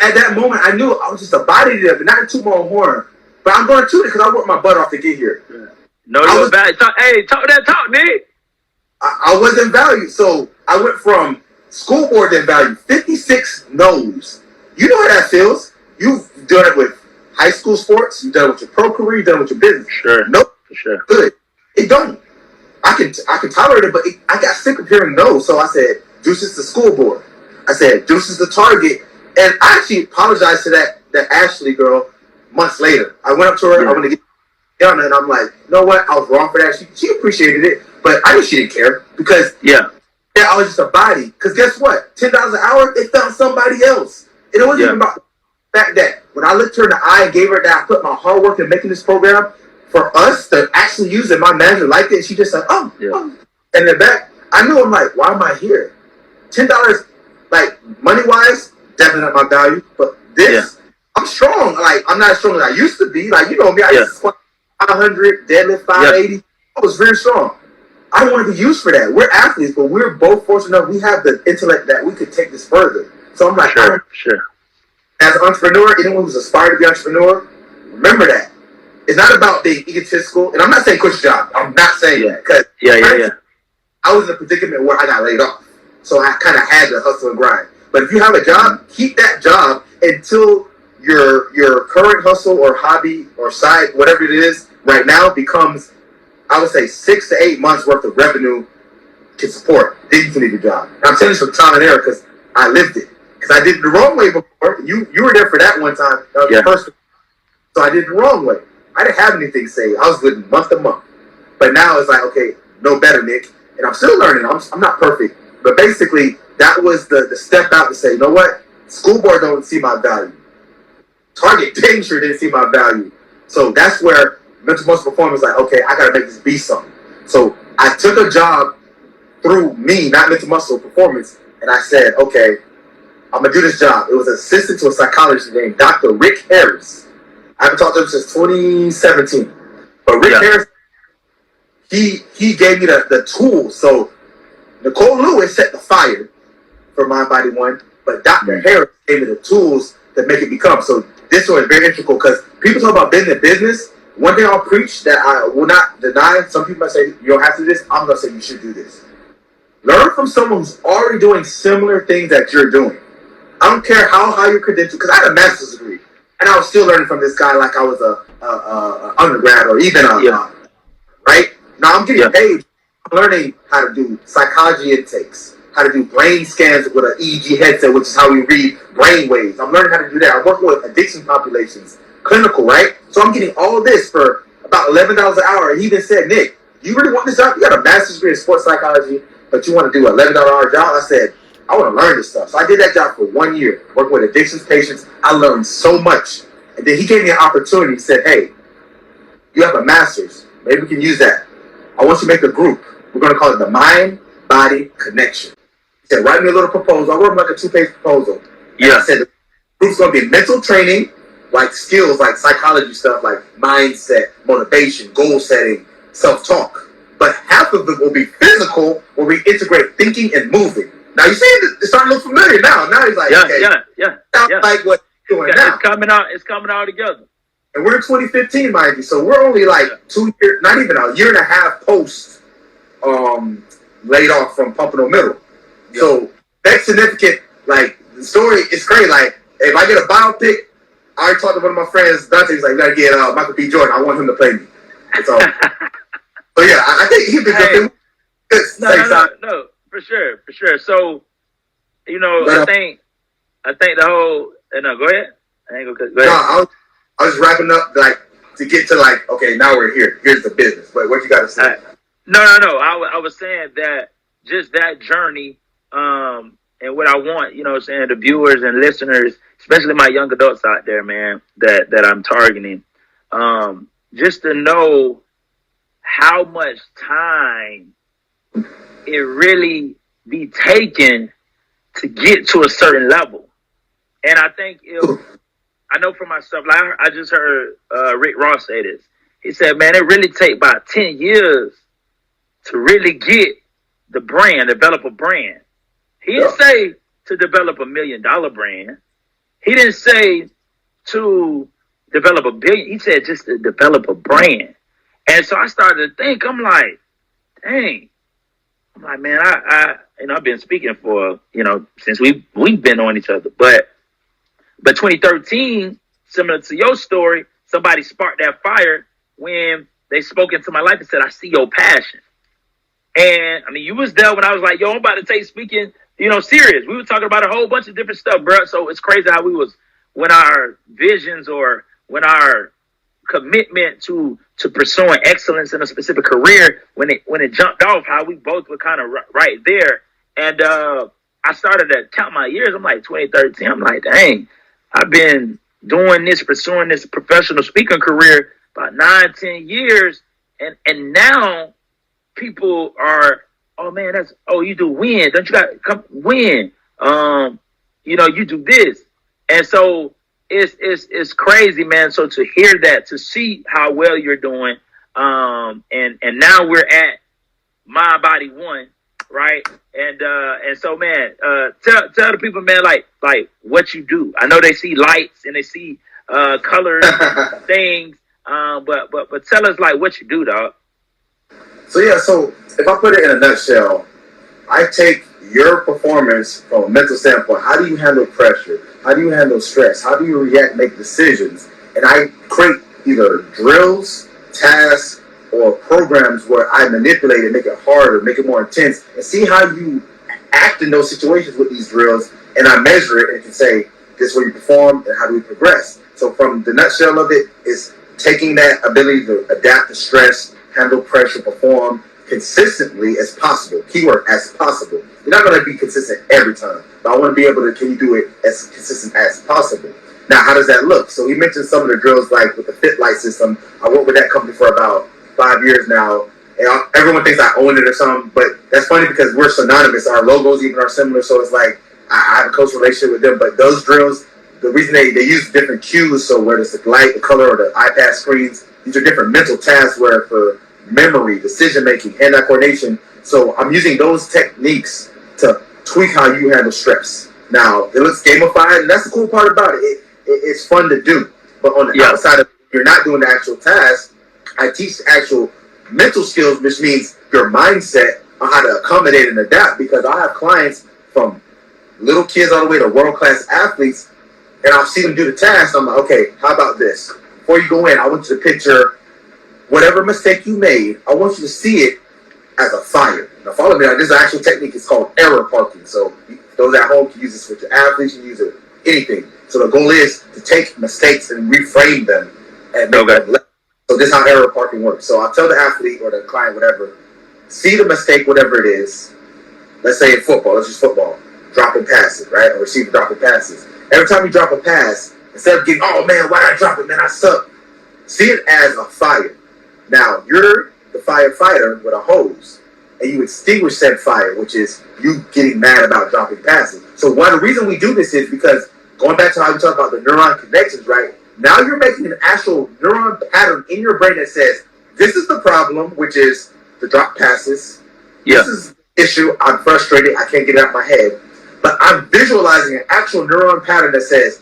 [SPEAKER 1] At that moment, I knew I was just a body there, but not to toot my own horn. But I'm going to toot it because I worked my butt off to get here.
[SPEAKER 3] Yeah. No, you're bad. Talk that talk, Nick.
[SPEAKER 1] I wasn't valued. So I went from school board didn't value 56 no's. You know how that feels. You've done it with high school sports. You've done it with your pro career. You've done it with your business.
[SPEAKER 3] Sure.
[SPEAKER 1] No,
[SPEAKER 3] for sure.
[SPEAKER 1] Good. It don't. I can tolerate it, but I got sick of hearing no. So I said, deuces to school board. I said, deuces to Target. And I actually apologized to that Ashley girl months later. I went up to her. I went to get done, and I'm like, you know what? I was wrong for that. She appreciated it, but I knew she didn't care because I was just a body. Because guess what? $10 an hour, it found somebody else. And it wasn't even about the fact that when I looked her in the eye and gave her that, I put my hard work in making this program for us to actually use it. My manager liked it, and she just said, oh. And then back, I knew, I'm like, why am I here? $10, like, money-wise, definitely not my value. But this, I'm strong. Like, I'm not as strong as I used to be. Like, you know me, I used to squat 500, deadlift 580. I was very strong. I don't want to be used for that. We're athletes, but we're both fortunate enough. We have the intellect that we could take this further. So I'm like,
[SPEAKER 3] sure.
[SPEAKER 1] As an entrepreneur, anyone who's aspired to be an entrepreneur, remember that. It's not about being egotistical. And I'm not saying quit your job. I'm not saying that. Because I was in a predicament where I got laid off. So I kind of had to hustle and grind. But if you have a job, keep that job until your current hustle or hobby or side, whatever it is, right now becomes, I would say, 6 to 8 months worth of revenue to support. Then you can leave your job. And I'm telling you some trial and error because I lived it. Because I did it the wrong way before. You were there for that one time. That was the first one. So I did it the wrong way. I didn't have anything saved. I was living month to month. But now it's like, okay, no better, Nick. And I'm still learning. I'm not perfect. But basically, that was the step out to say, you know what? School board don't see my value. Target dang sure didn't see my value. So that's where mental muscle performance like, okay, I got to make this be something. So I took a job through me, not mental muscle performance, and I said, okay, I'm going to do this job. It was assistant to a psychologist named Dr. Rick Harris. I haven't talked to him since 2017. But Rick Harris, he gave me the tools. So Nicole Lewis set the fire for Mind Body One, but Dr. Harris gave me the tools that make it become. So this one is very integral because people talk about business. One thing I'll preach that I will not deny, some people might say, you don't have to do this. I'm going to say you should do this. Learn from someone who's already doing similar things that you're doing. I don't care how high your credentials, because I had a master's degree, and I was still learning from this guy like I was a undergrad or even right? Now I'm getting paid. I'm learning how to do psychology intakes, how to do brain scans with an EEG headset, which is how we read brain waves. I'm learning how to do that. I'm working with addiction populations, clinical, right? So I'm getting all this for about $11 an hour. And he even said, Nick, you really want this job? You got a master's degree in sports psychology, but you want to do an $11 an hour job? I said, I want to learn this stuff. So I did that job for 1 year, working with addictions patients. I learned so much. And then he gave me an opportunity. He said, hey, you have a master's. Maybe we can use that. I want you to make a group. We're going to call it the Mind Body Connection. He said, write me a little proposal. I wrote him like a 2-page proposal. And I said, the proof's going to be mental training, like skills, like psychology stuff, like mindset, motivation, goal setting, self-talk. But half of it will be physical, where we integrate thinking and moving. Now, you see, it's starting to look familiar now. Now he's like, sounds like what you're doing now.
[SPEAKER 3] It's coming out together.
[SPEAKER 1] And we're in 2015, mind you, so we're only like 2 years, not even a year and a half post laid off from Pompano Middle. Yeah. So that's significant. Like, the story is great. Like, if I get a biopic, I already talked to one of my friends, Dante. He's like, we got to get Michael B. Jordan. I want him to play me. So, so yeah, I think he'd be good.
[SPEAKER 3] No, for sure. So, you know, I think the whole. No, go ahead. I ain't gonna go ahead.
[SPEAKER 1] I was wrapping up, like, to get to, like, okay, now we're here. Here's the business. But what you got to say?
[SPEAKER 3] No. I was saying that just that journey, and what I want, you know what I'm saying, the viewers and listeners, especially my young adults out there, man, that I'm targeting, just to know how much time it really be taken to get to a certain level. And I think I know for myself, like I just heard Rick Ross say this. He said, man, it really take about 10 years to really get the brand, develop a brand. He didn't say to develop $1 million brand. He didn't say to develop $1 billion. He said just to develop a brand. And so I started to think, I'm like, dang. I'm like, man, I've been speaking for, since we've been on each other. But 2013, similar to your story, somebody sparked that fire when they spoke into my life and said, I see your passion. And I mean, you was there when I was like, yo, I'm about to take speaking, serious. We were talking about a whole bunch of different stuff, bro. So it's crazy how when our visions or when our commitment to pursuing excellence in a specific career, when it jumped off, how we both were kind of right there. And I started to count my years. I'm like 2013. I'm like, dang, I've been doing this, pursuing this professional speaking career about 9-10 years. And now people are, oh man, you do win. Don't you got to come win? You do this. And so it's crazy, man. So to hear that, to see how well you're doing, and now we're at My Body One, right? And so, man, tell the people, man, like what you do. I know they see lights and they see colors, things, but tell us like what you do, dog.
[SPEAKER 1] So if I put it in a nutshell, I take your performance from a mental standpoint. How do you handle pressure? How do you handle stress? How do you react, make decisions? And I create either drills, tasks, or programs where I manipulate it, make it harder, make it more intense, and see how you act in those situations with these drills. And I measure it and can say, this is where you perform and how do we progress. So from the nutshell of it is taking that ability to adapt to stress, handle pressure, perform consistently as possible. Keyword, as possible. You're not going to be consistent every time, but I want to be able to, can you do it as consistent as possible? Now, how does that look? So he mentioned some of the drills, like with the Fit Light system. I worked with that company for about 5 years now. And everyone thinks I own it or something, but that's funny because we're synonymous. Our logos even are similar, so it's like I have a close relationship with them. But those drills, the reason they use different cues, so whether it's the light, the color, or the iPad screens, these are different mental tasks where for memory, decision-making, hand-eye coordination. So I'm using those techniques to tweak how you handle stress. Now, it looks gamified, and that's the cool part about it. It's fun to do. But on the outside of it, you're not doing the actual task. I teach actual mental skills, which means your mindset on how to accommodate and adapt, because I have clients from little kids all the way to world-class athletes, and I'll see them do the task. I'm like, okay, how about this? Before you go in, I want you to picture whatever mistake you made. I want you to see it as a fire. Now, follow me. This actual technique is called error parking. So those at home can use this with your athletes. You can use it with anything. So the goal is to take mistakes and reframe them and make them less. So this is how error parking works. So I'll tell the athlete or the client, whatever, see the mistake, whatever it is. Let's say in football, let's use football, dropping passes, right? Or receiver dropping passes. Every time you drop a pass, instead of getting, oh man, why did I drop it? Man, I suck. See it as a fire. Now, you're the firefighter with a hose. and you extinguish said fire, which is you getting mad about dropping passes. So one of the reason we do this is because, going back to how we talk about the neuron connections, right? Now you're making an actual neuron pattern in your brain that says, this is the problem, which is the drop passes.
[SPEAKER 3] Yeah.
[SPEAKER 1] This is the issue. I'm frustrated. I can't get it out of my head. But I'm visualizing an actual neuron pattern that says,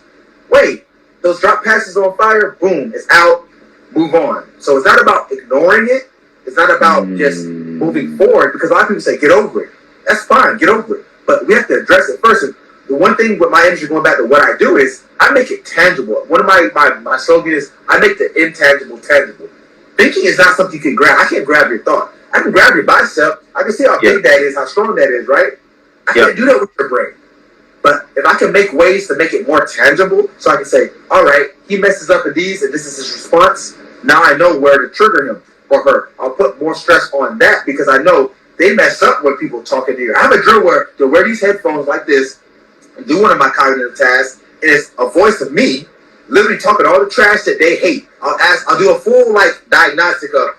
[SPEAKER 1] wait, those drop passes on fire, boom, it's out, move on. So it's not about ignoring it. It's not about just moving forward, because a lot of people say, get over it. That's fine, get over it. But we have to address it first. And the one thing with my industry, going back to what I do, is I make it tangible. One of my slogan is, I make the intangible tangible. Thinking is not something you can grab. I can't grab your thought. I can grab your bicep. I can see how big that is, how strong that is, right? I can't do that with your brain. But if I can make ways to make it more tangible, so I can say, all right, he messes up in these, and this is his response. Now I know where to trigger him or her. I'll put more stress on that, because I know they mess up when people talk in here. I have a drill where they'll wear these headphones like this and do one of my cognitive tasks, and it's a voice of me literally talking all the trash that they hate. I'll do a full diagnostic of,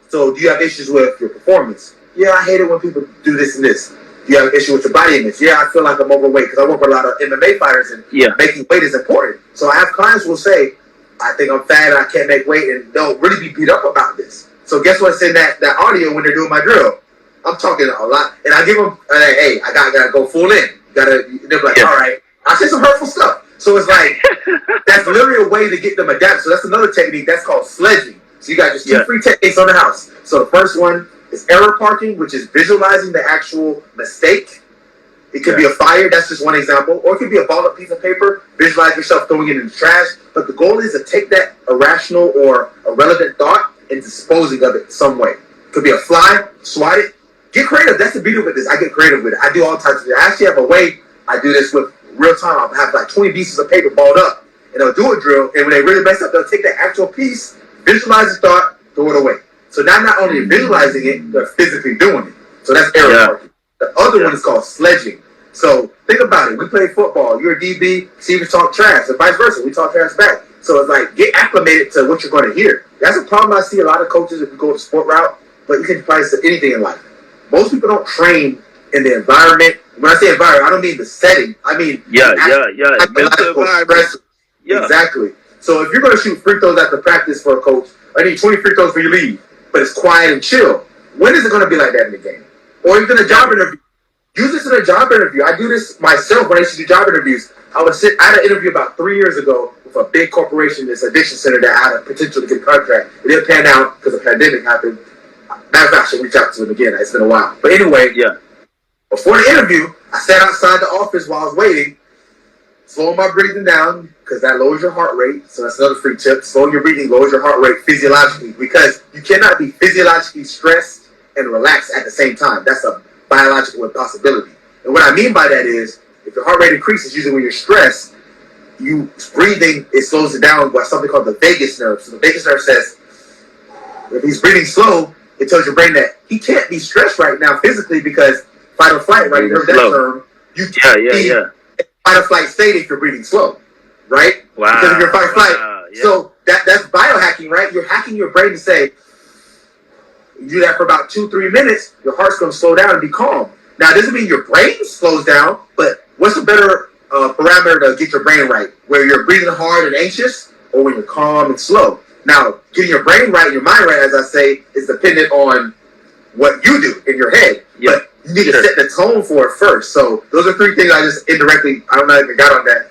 [SPEAKER 1] so do you have issues with your performance? Yeah, I hate it when people do this and this. Do you have an issue with your body image? Yeah, I feel like I'm overweight, because I work with a lot of MMA fighters, and making weight is important. So I have clients who will say, I think I'm fat and I can't make weight, and they'll really be beat up about this. So guess what's in that audio when they're doing my drill? I'm talking a lot, and I give them, hey, I gotta go full in. They're like, all right. I say some hurtful stuff. So it's like, that's literally a way to get them adapted. So that's another technique. That's called sledging. So you got just two free techniques on the house. So the first one is error parking, which is visualizing the actual mistake. It could be a fire. That's just one example. Or it could be a balled up piece of paper. Visualize yourself throwing it in the trash. But the goal is to take that irrational or irrelevant thought and disposing of it some way. It could be a fly, swat it. Get creative. That's the beauty with this. I get creative with it. I do all types of things. I actually have a way I do this with real time. I'll have 20 pieces of paper balled up, and they'll do a drill. And when they really mess up, they'll take that actual piece, visualize the thought, throw it away. So now not only visualizing it, they're physically doing it. So that's error parking. The other one is called sledging. So think about it. We play football. You're a DB. Receivers talk trash, and vice versa. We talk trash back. So it's like, get acclimated to what you're going to hear. That's a problem I see a lot of coaches if you go the sport route, but you can apply this to anything in life. Most people don't train in the environment. When I say environment, I don't mean the setting. I mean exactly. So if you're going to shoot free throws after practice for a coach, I need 20 free throws for your leave, but it's quiet and chill. When is it going to be like that in the game? Or even a job interview. Use this in a job interview. I do this myself when I used to do job interviews. I had an interview about 3 years ago with a big corporation, this addiction center that had a potential to get a contract. It didn't pan out because the pandemic happened. Matter of fact, I should reach out to them again. It's been a while. But anyway, before the interview, I sat outside the office while I was waiting, slowing my breathing down, because that lowers your heart rate. So that's another free tip. Slowing your breathing lowers your heart rate physiologically, because you cannot be physiologically stressed and relaxed at the same time. That's a biological impossibility. And what I mean by that is, if your heart rate increases, usually when you're stressed, breathing, it slows it down by something called the vagus nerve. So the vagus nerve says, if he's breathing slow, it tells your brain that he can't be stressed right now physically, because fight or flight, right? You heard that term. You can't be in fight or flight state if you're breathing slow, right?
[SPEAKER 3] Wow.
[SPEAKER 1] Because of your fight or flight. So that's biohacking, right? You're hacking your brain to say, you do that for about 2-3 minutes, your heart's going to slow down and be calm. Now, it doesn't mean your brain slows down, but what's a better parameter to get your brain right? Where you're breathing hard and anxious, or when you're calm and slow? Now, getting your brain right and your mind right, as I say, is dependent on what you do in your head. But you need to set the tone for it first. So those are 3 things I just indirectly, I don't know if I got on that.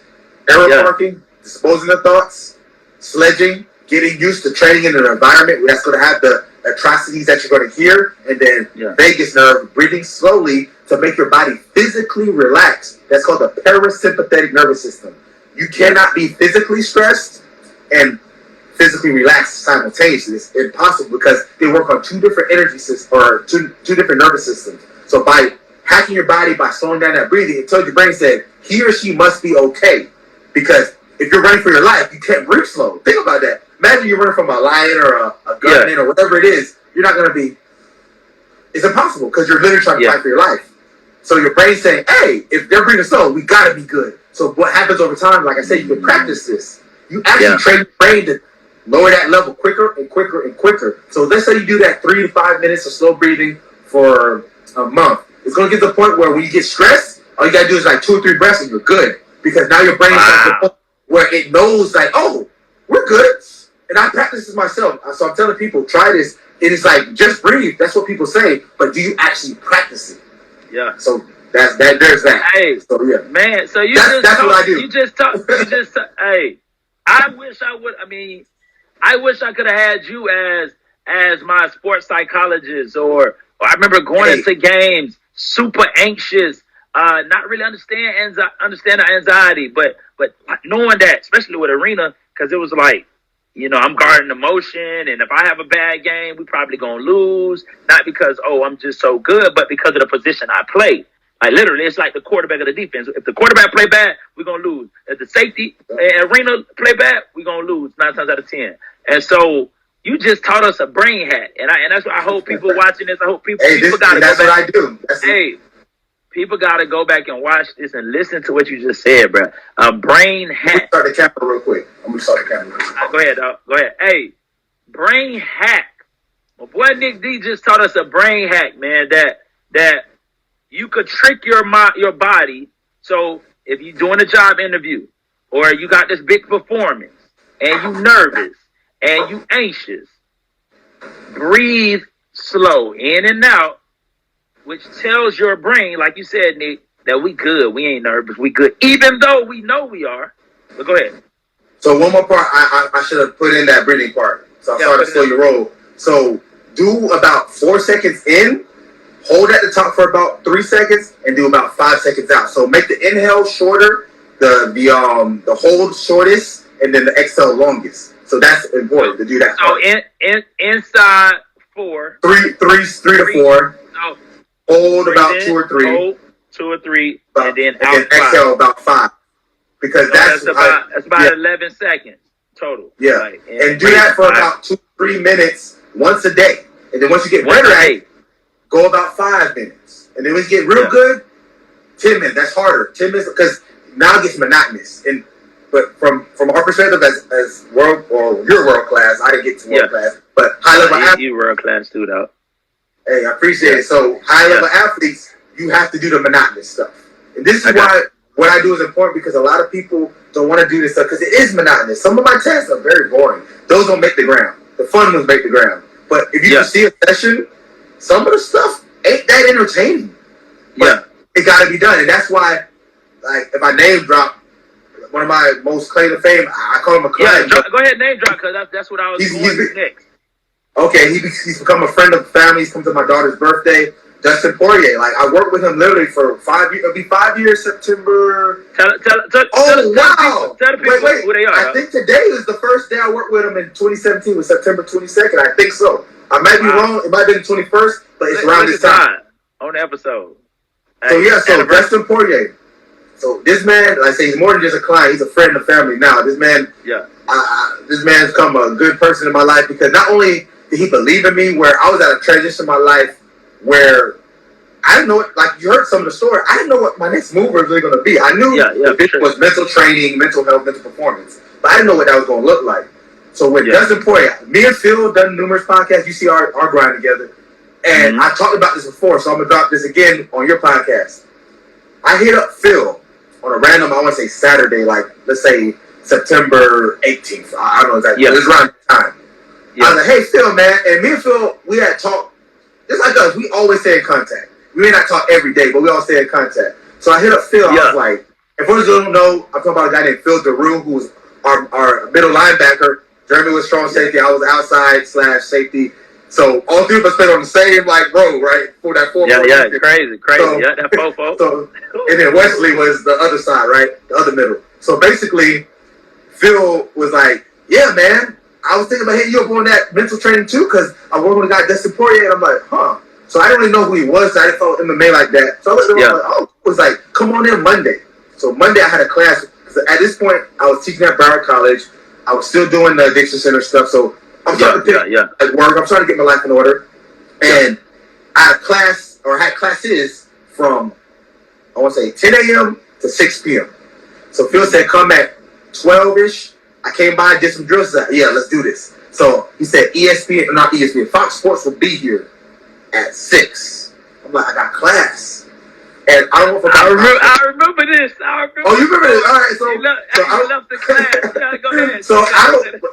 [SPEAKER 1] Error parking, disposing of thoughts, sledging, getting used to training in an environment that's going to have the atrocities that you're going to hear, and then vagus nerve, breathing slowly to make your body physically relax. That's called the parasympathetic nervous system. You cannot be physically stressed and physically relaxed simultaneously. It's impossible, because they work on 2 different energy systems, or two different nervous systems. So by hacking your body, by slowing down that breathing, it tells your brain, said he or she must be okay. Because if you're running for your life, you can't breathe slow. Think about that. Imagine you're running from a lion or a gunman or whatever it is. You're not going to be. It's impossible, because you're literally trying to fight for your life. So your brain's saying, hey, if they're breathing slow, we got to be good. So what happens over time, like I said, you can practice this. You actually train your brain to lower that level quicker and quicker and quicker. So let's say you do that 3 to 5 minutes of slow breathing for a month. It's going to get to the point where when you get stressed, all you got to do is like 2 or 3 breaths and you're good. Because now your brain is at the point where it knows like, oh, we're good. And I practice this myself. So I'm telling people, try this. It is like, just breathe. That's what people say. But do you actually practice it?
[SPEAKER 3] Yeah.
[SPEAKER 1] So there's that.
[SPEAKER 3] Hey,
[SPEAKER 1] so, yeah.
[SPEAKER 3] Man, so
[SPEAKER 1] that's what I do.
[SPEAKER 3] Hey, I wish I could have had you as my sports psychologist, or I remember going into games super anxious, not really understand the anxiety, but knowing that, especially with arena, because it was like, I'm guarding emotion, and if I have a bad game, we probably gonna lose, not because I'm just so good, but because of the position I play. Like literally, it's like the quarterback of the defense. If the quarterback play bad, we're gonna lose. If the safety arena play bad, we're gonna lose 9 times out of 10. And so you just taught us a brain hack, and that's what I hope people watching this. I hope people gotta
[SPEAKER 1] that's
[SPEAKER 3] go back.
[SPEAKER 1] What I do.
[SPEAKER 3] People gotta go back and watch this and listen to what you just said, bro. A brain hack.
[SPEAKER 1] Start the camera real quick. I'm gonna start the camera. Real quick.
[SPEAKER 3] Go ahead, dog. Go ahead. Hey, brain hack. My boy Nick D just taught us a brain hack, man. That you could trick your body. So if you're doing a job interview, or you got this big performance, and you nervous, and you anxious, breathe slow in and out, which tells your brain, like you said, Nick, that we good. We ain't nervous. We good, even though we know we are. But go ahead.
[SPEAKER 1] So one more part, I should have put in that breathing part. So I started to slow your roll. So do about 4 seconds in, hold at the top for about 3 seconds, and do about 5 seconds out. So make the inhale shorter, the hold shortest, and then the exhale longest. So that's important to do that.
[SPEAKER 3] So inside 4,
[SPEAKER 1] 3 to 4.
[SPEAKER 3] No.
[SPEAKER 1] Hold about 2 or 3.
[SPEAKER 3] Hold 2 or 3, and then out
[SPEAKER 1] and then exhale about 5. Because that's
[SPEAKER 3] about 11 seconds total.
[SPEAKER 1] Yeah,
[SPEAKER 3] like,
[SPEAKER 1] and do that for about 2-3 minutes once a day, and then once you get better at it, go about 5 minutes, and then when you get real good, 10 minutes. That's harder. 10 minutes because now it gets monotonous. But from our perspective as world or your world class, I didn't get to world class, but high level athletes,
[SPEAKER 3] you world class too though.
[SPEAKER 1] Hey, I appreciate it. So high level athletes, you have to do the monotonous stuff, and this is why what I do is important, because a lot of people don't want to do this stuff because it is monotonous. Some of my tests are very boring. Those don't make the ground. The fun ones make the ground. But if you can see a session, some of the stuff ain't that entertaining. But it got to be done. And that's why, like, if I name drop one of my most claim to fame, I call him a client.
[SPEAKER 3] Yeah, go ahead, name drop, because that's what I was doing next.
[SPEAKER 1] Okay, he's become a friend of the family. He's come to my daughter's birthday. Dustin Poirier, like I worked with him literally for 5 years. It'll be 5 years September.
[SPEAKER 3] Tell
[SPEAKER 1] wow!
[SPEAKER 3] Tell the people
[SPEAKER 1] wait.
[SPEAKER 3] who they are.
[SPEAKER 1] I think today is the first day I worked with him in 2017. Was September 22nd. I think so. I might be wrong. It might be the 21st, but it's around this time
[SPEAKER 3] on the episode.
[SPEAKER 1] So Dustin Poirier. So this man, like I say, he's more than just a client. He's a friend of the family now. This man, this man's become a good person in my life because not only did he believe in me, where I was at a transition in my life where I didn't know what, like you heard some of the story, I didn't know what my next move was really going to be. I knew it was mental training, mental health, mental performance, but I didn't know what that was going to look like. So with Dustin Poirier, me and Phil done numerous podcasts. You see our grind together. And I talked about this before, so I'm going to drop this again on your podcast. I hit up Phil on a random, I want to say Saturday, like let's say September 18th. I don't know exactly. It was around the time. I was like, hey, Phil, man. And me and Phil, we had talked. Just like us, we always stay in contact. We may not talk every day, but we all stay in contact. So I hit up Phil. I was like, if those who don't know, I'm talking about a guy named Phil DeRue, who was our middle linebacker. Jeremy was strong safety. I was outside / safety. So all three of us played on the same row, right? For that 4-4.
[SPEAKER 3] Crazy. So, that 4-4.
[SPEAKER 1] So, and then Wesley was the other side, right? The other middle. So basically, Phil was like, yeah, man. I was thinking about hitting you up on that mental training too, because I worked with a guy, Dustin Poirier, and I'm like, huh. So I didn't really know who he was, so I didn't follow MMA like that. So I looked at him, it was like, come on in Monday. So Monday I had a class, because at this point, I was teaching at Broward College. I was still doing the addiction center stuff, so I'm trying to work. I'm trying to get my life in order. And I had classes from, I want to say 10 a.m. to 6 p.m. So Phil said, come at 12-ish. I came by, did some drills. Said, yeah, let's do this. So he said Fox Sports will be here at 6. I'm like, I got class. And I don't know if
[SPEAKER 3] I remember this.
[SPEAKER 1] Oh, you remember this? All right, so
[SPEAKER 3] you left the class. Yeah, go ahead.
[SPEAKER 1] So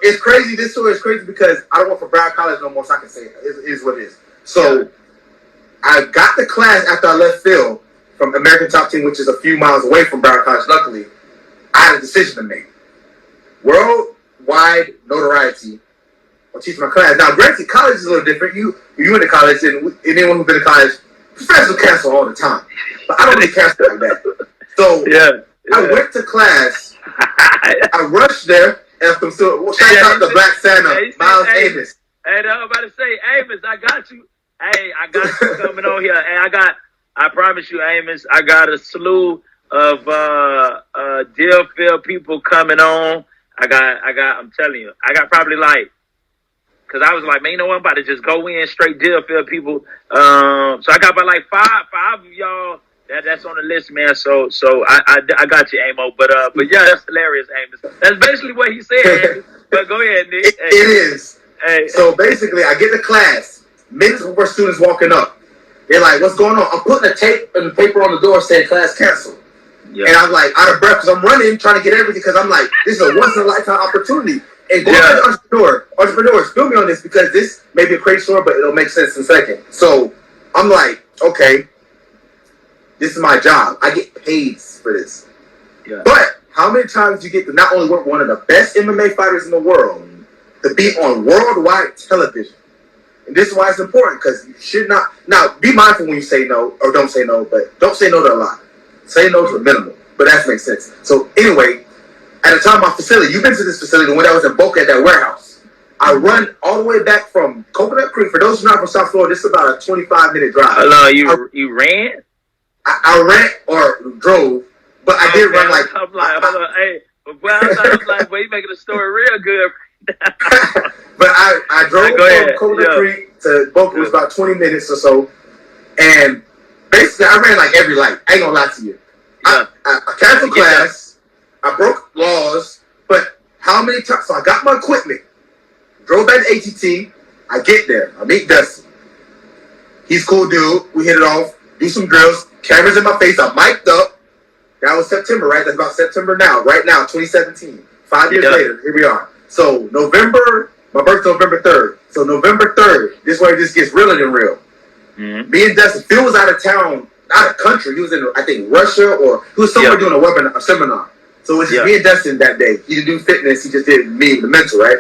[SPEAKER 1] it's crazy. This story is crazy because I don't work for Broward College no more, so I can say it. It is what it is. So I got the class after I left Phil from American Top Team, which is a few miles away from Broward College. Luckily, I had a decision to make. Worldwide notoriety or teach my class. Now, granted, college is a little different. You went to college, and anyone who's been to college, professors cancel all the time. But I don't really cancel like that. So I went to class. I rushed there after shout out to Black Santa, Miles Amos.
[SPEAKER 3] Hey, I'm about to say, Amos, I got you. Hey, I got you coming on here. Hey, I promise you, Amos, I got a slew of Deerfield people coming on. I'm telling you, I got probably like, because I was like, man, you know what, I'm about to just go in straight Deerfield people. So I got about like five of y'all that's on the list, man. So I got you, Amo. But yeah, that's hilarious, Amos. That's basically what he said. But go ahead, Nick.
[SPEAKER 1] It is. Hey. So basically, I get to class. Minutes before students walking up, they're like, "What's going on?" I'm putting a tape and paper on the door saying class canceled. Yeah. And I'm like out of breath because I'm running, trying to get everything because I'm like, this is a once in a lifetime opportunity. And going to the entrepreneurs, feel me on this because this may be a crazy story, but it'll make sense in a second. So I'm like, okay, this is my job. I get paid for this. Yeah. But how many times do you get to not only work with one of the best MMA fighters in the world, to be on worldwide television? And this is why it's important because you should not. Now, be mindful when you say no or don't say no, but don't say no to a lot. Say no to a minimum, but that makes sense. So anyway, at the time, my facility, you've been to this facility when I was in Boca at that warehouse. I run all the way back from Coconut Creek. For those who are not from South Florida, this is about a 25-minute drive.
[SPEAKER 3] Hello, you ran?
[SPEAKER 1] I ran or drove, but I did run like.
[SPEAKER 3] I'm like, hold on, hey, but I was like, boy, you making the story real good.
[SPEAKER 1] But I drove from Coconut Creek to Boca. It was about 20 minutes or so, and basically I ran like every light. I ain't gonna lie to you. I canceled class. I broke laws, but how many times? So I got my equipment, drove back to ATT. I get there. I meet Dustin. He's a cool dude. We hit it off. Do some drills. Cameras in my face. I'm mic'd up. That was September, right? That's about September now. Right now, 2017. 5 years later, here we are. So November, my birthday's November 3rd. So November 3rd, this is where it just gets realer than real. Mm-hmm. Me and Dustin, Phil was out of town, out of country. He was in, I think, Russia, or he was somewhere doing a seminar. So it was just me and Dustin that day. He didn't do fitness. He just did me, the mental, right?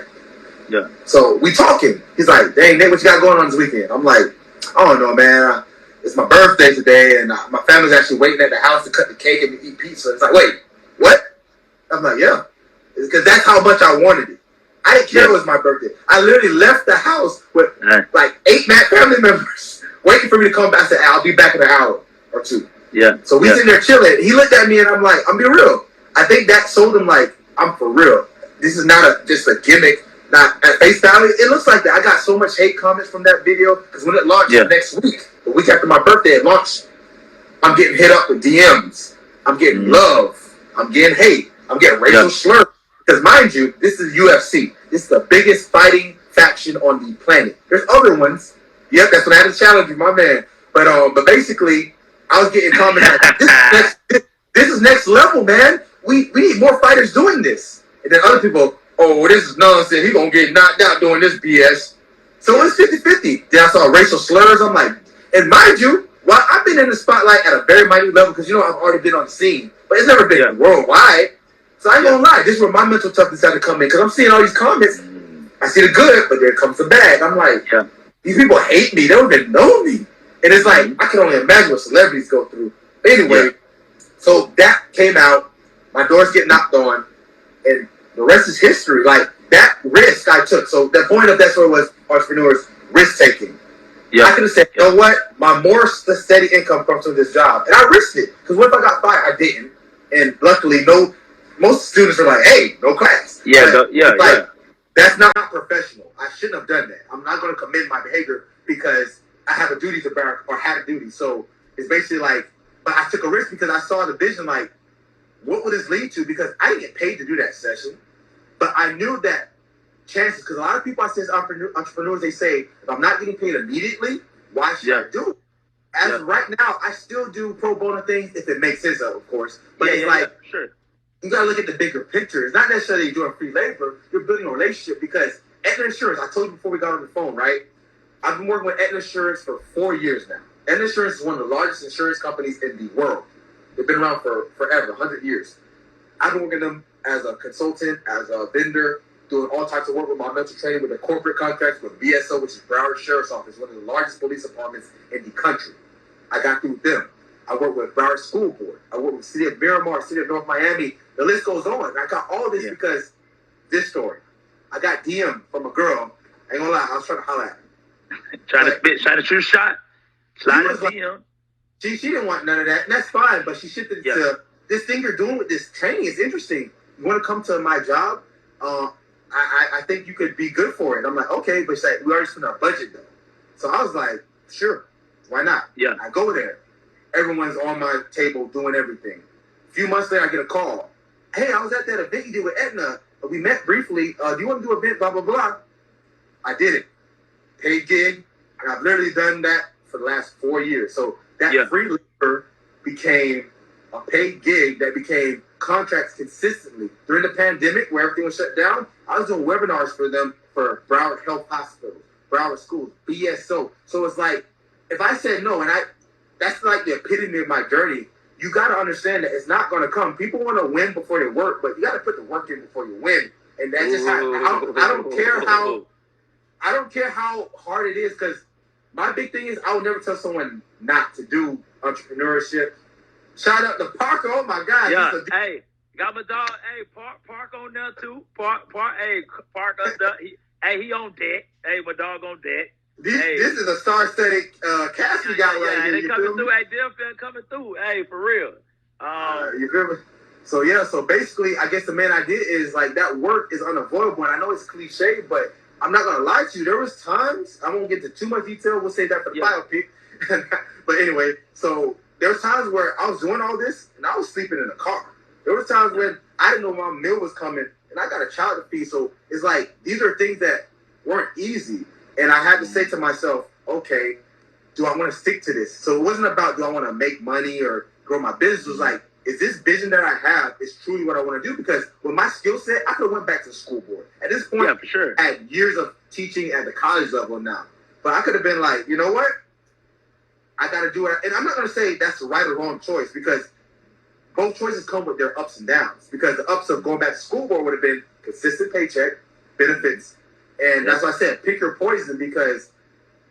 [SPEAKER 1] Yeah. So we talking. He's like, dang, Nate, what you got going on this weekend? I'm like, I don't know, man. It's my birthday today, and my family's actually waiting at the house to cut the cake and eat pizza. It's like, wait, what? I'm like, yeah. Because that's how much I wanted it. I didn't care it was my birthday. I literally left the house with like 8 family members waiting for me to come back. I said, I'll be back in an hour or two. Yeah. So we sitting there chilling. He looked at me, and I'm like, I'm being real. I think that sold him like, I'm for real. This is not just a gimmick. Not at face value. It looks like that. I got so much hate comments from that video because when it launched next week, the week after my birthday, it launched. I'm getting hit up with DMs. I'm getting love. I'm getting hate. I'm getting racial slurs. Because mind you, this is UFC. This is the biggest fighting faction on the planet. There's other ones. Yep, that's when I had to challenge you, my man. But basically, I was getting comments like, this is next level, man. We need more fighters doing this. And then other people, oh, this is nonsense. He's going to get knocked out doing this BS. So it's 50-50. Then I saw racial slurs. I'm like, and mind you, while I've been in the spotlight at a very minute level, because, I've already been on the scene, but it's never been worldwide. So I ain't going to lie. This is where my mental toughness had to come in, because I'm seeing all these comments. I see the good, but there comes the bad. I'm like, these people hate me. They don't even know me. And it's like, I can only imagine what celebrities go through. But anyway, so that came out. My doors get knocked on, and the rest is history. Like, that risk I took. So the point of that story was entrepreneurs risk-taking. Yeah. I could have said, you know what? My more steady income comes from this job. And I risked it. Because what if I got fired? I didn't. And luckily, most students are like, hey, no class. That's not professional. I shouldn't have done that. I'm not going to commend my behavior because I have a duty to bear or had a duty. So it's basically like, but I took a risk because I saw the vision like, what would this lead to? Because I didn't get paid to do that session. But I knew that chances, because a lot of people I say as entrepreneurs, they say, if I'm not getting paid immediately, why should I do it? as right now, I still do pro bono things if it makes sense, of course. But it's like,
[SPEAKER 3] sure.
[SPEAKER 1] You gotta look at the bigger picture. It's not necessarily doing free labor. You're building a relationship because Aetna Insurance, I told you before we got on the phone, right? I've been working with Aetna Insurance for 4 years now. Aetna Insurance is one of the largest insurance companies in the world. They've been around for forever, 100 years. I've been working with them as a consultant, as a vendor, doing all types of work with my mental training, with the corporate contracts with BSO, which is Broward Sheriff's Office, one of the largest police departments in the country. I got through them. I work with Broward School Board. I work with the City of Miramar, City of North Miami. The list goes on. And I got all this because this story. I got DM from a girl. I ain't gonna lie, I was trying to holler at her.
[SPEAKER 3] Trying to shoot a shot. Slide a DM.
[SPEAKER 1] She didn't want none of that, and that's fine. But she shifted to this thing you're doing with this training is interesting. You want to come to my job? I think you could be good for it. I'm like, okay, but she's like, we already spent our budget though. So I was like, sure, why not?
[SPEAKER 3] Yeah.
[SPEAKER 1] I go there. Everyone's on my table doing everything. A few months later, I get a call. Hey, I was at that event you did with Aetna. We met briefly. Do you want to do an event? Blah blah blah. I did it. Paid gig, and I've literally done that for the last 4 years. So that free labor became a paid gig that became contracts consistently. During the pandemic, where everything was shut down, I was doing webinars for them for Broward Health Hospitals, Broward Schools, BSO. So it's like, if I said no, and that's like the epitome of my journey. You got to understand that it's not going to come. People want to win before they work, but you got to put the work in before you win. And that's just how, I don't care how hard it is, because my big thing is I will never tell someone not to do entrepreneurship. Shout out to Parker. Oh my God.
[SPEAKER 3] Yeah. Hey, got my dog. Hey, Park on there too. Park up there. He on deck. Hey, my dog on deck.
[SPEAKER 1] This is a star-studded cast we got right here.
[SPEAKER 3] They coming through. Hey, Davenport coming through. Hey, for real.
[SPEAKER 1] You feel me? So basically, I guess the main idea is like that work is unavoidable, and I know it's cliche, but I'm not gonna lie to you. There was times, I won't get into too much detail. We'll save that for the biopic. But anyway, so there was times where I was doing all this, and I was sleeping in the car. There was times when I didn't know my meal was coming, and I got a child to feed. So it's like these are things that weren't easy. And I had to say to myself, okay, do I want to stick to this? So it wasn't about, do I want to make money or grow my business? It was like, is this vision that I have is truly what I want to do? Because with my skill set, I could have went back to the school board. At this point,
[SPEAKER 3] for sure.
[SPEAKER 1] I had years of teaching at the college level now. But I could have been like, you know what? I got to do it. And I'm not going to say that's the right or wrong choice, because both choices come with their ups and downs. Because the ups of going back to school board would have been consistent paycheck, benefits. And that's why I said, pick your poison, because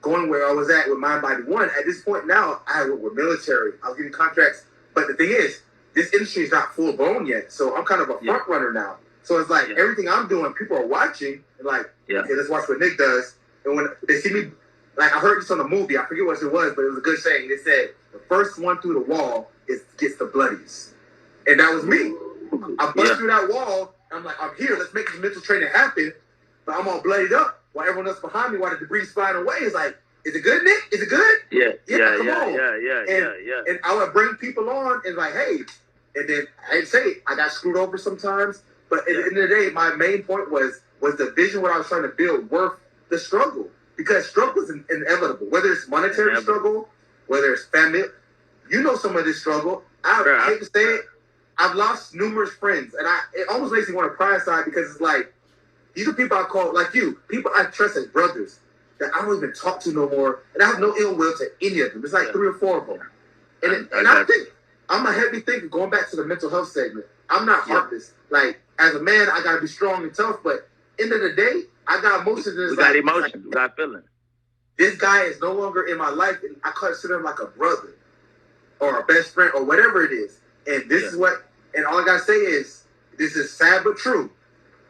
[SPEAKER 1] going where I was at with Mind Body One, at this point now, I work with military. I was getting contracts. But the thing is, this industry is not full blown yet. So I'm kind of a front runner now. So it's like everything I'm doing, people are watching and like, okay, let's watch what Nick does. And when they see me, like I heard this on a movie, I forget what it was, but it was a good saying. They said, the first one through the wall gets the bloodiest. And that was me. I bust through that wall. I'm like, I'm here. Let's make this mental training happen. But I'm all bloodied up while everyone else behind me, while the debris flying away. It's like, is it good, Nick? Is it good? Come on. And I would bring people on and like, hey, and then I'd say I got screwed over sometimes. But at the end of the day, my main point was the vision, what I was trying to build, worth the struggle. Because struggle is inevitable. Whether it's monetary struggle, whether it's family, you know some of this struggle. I hate to say it, I've lost numerous friends. And it almost makes me want to cry inside, because it's like, these are people I call, like you, people I trust as brothers that I don't even talk to no more. And I have no ill will to any of them. It's like 3 or 4 of them. And I think, I'm a heavy thinker, going back to the mental health segment. I'm not heartless. Like, as a man, I got to be strong and tough. But end of the day, I got emotions.
[SPEAKER 3] We got emotions. We got feelings.
[SPEAKER 1] This guy is no longer in my life, and I consider him like a brother or a best friend or whatever it is. And this is what, and all I got to say is, this is sad but true.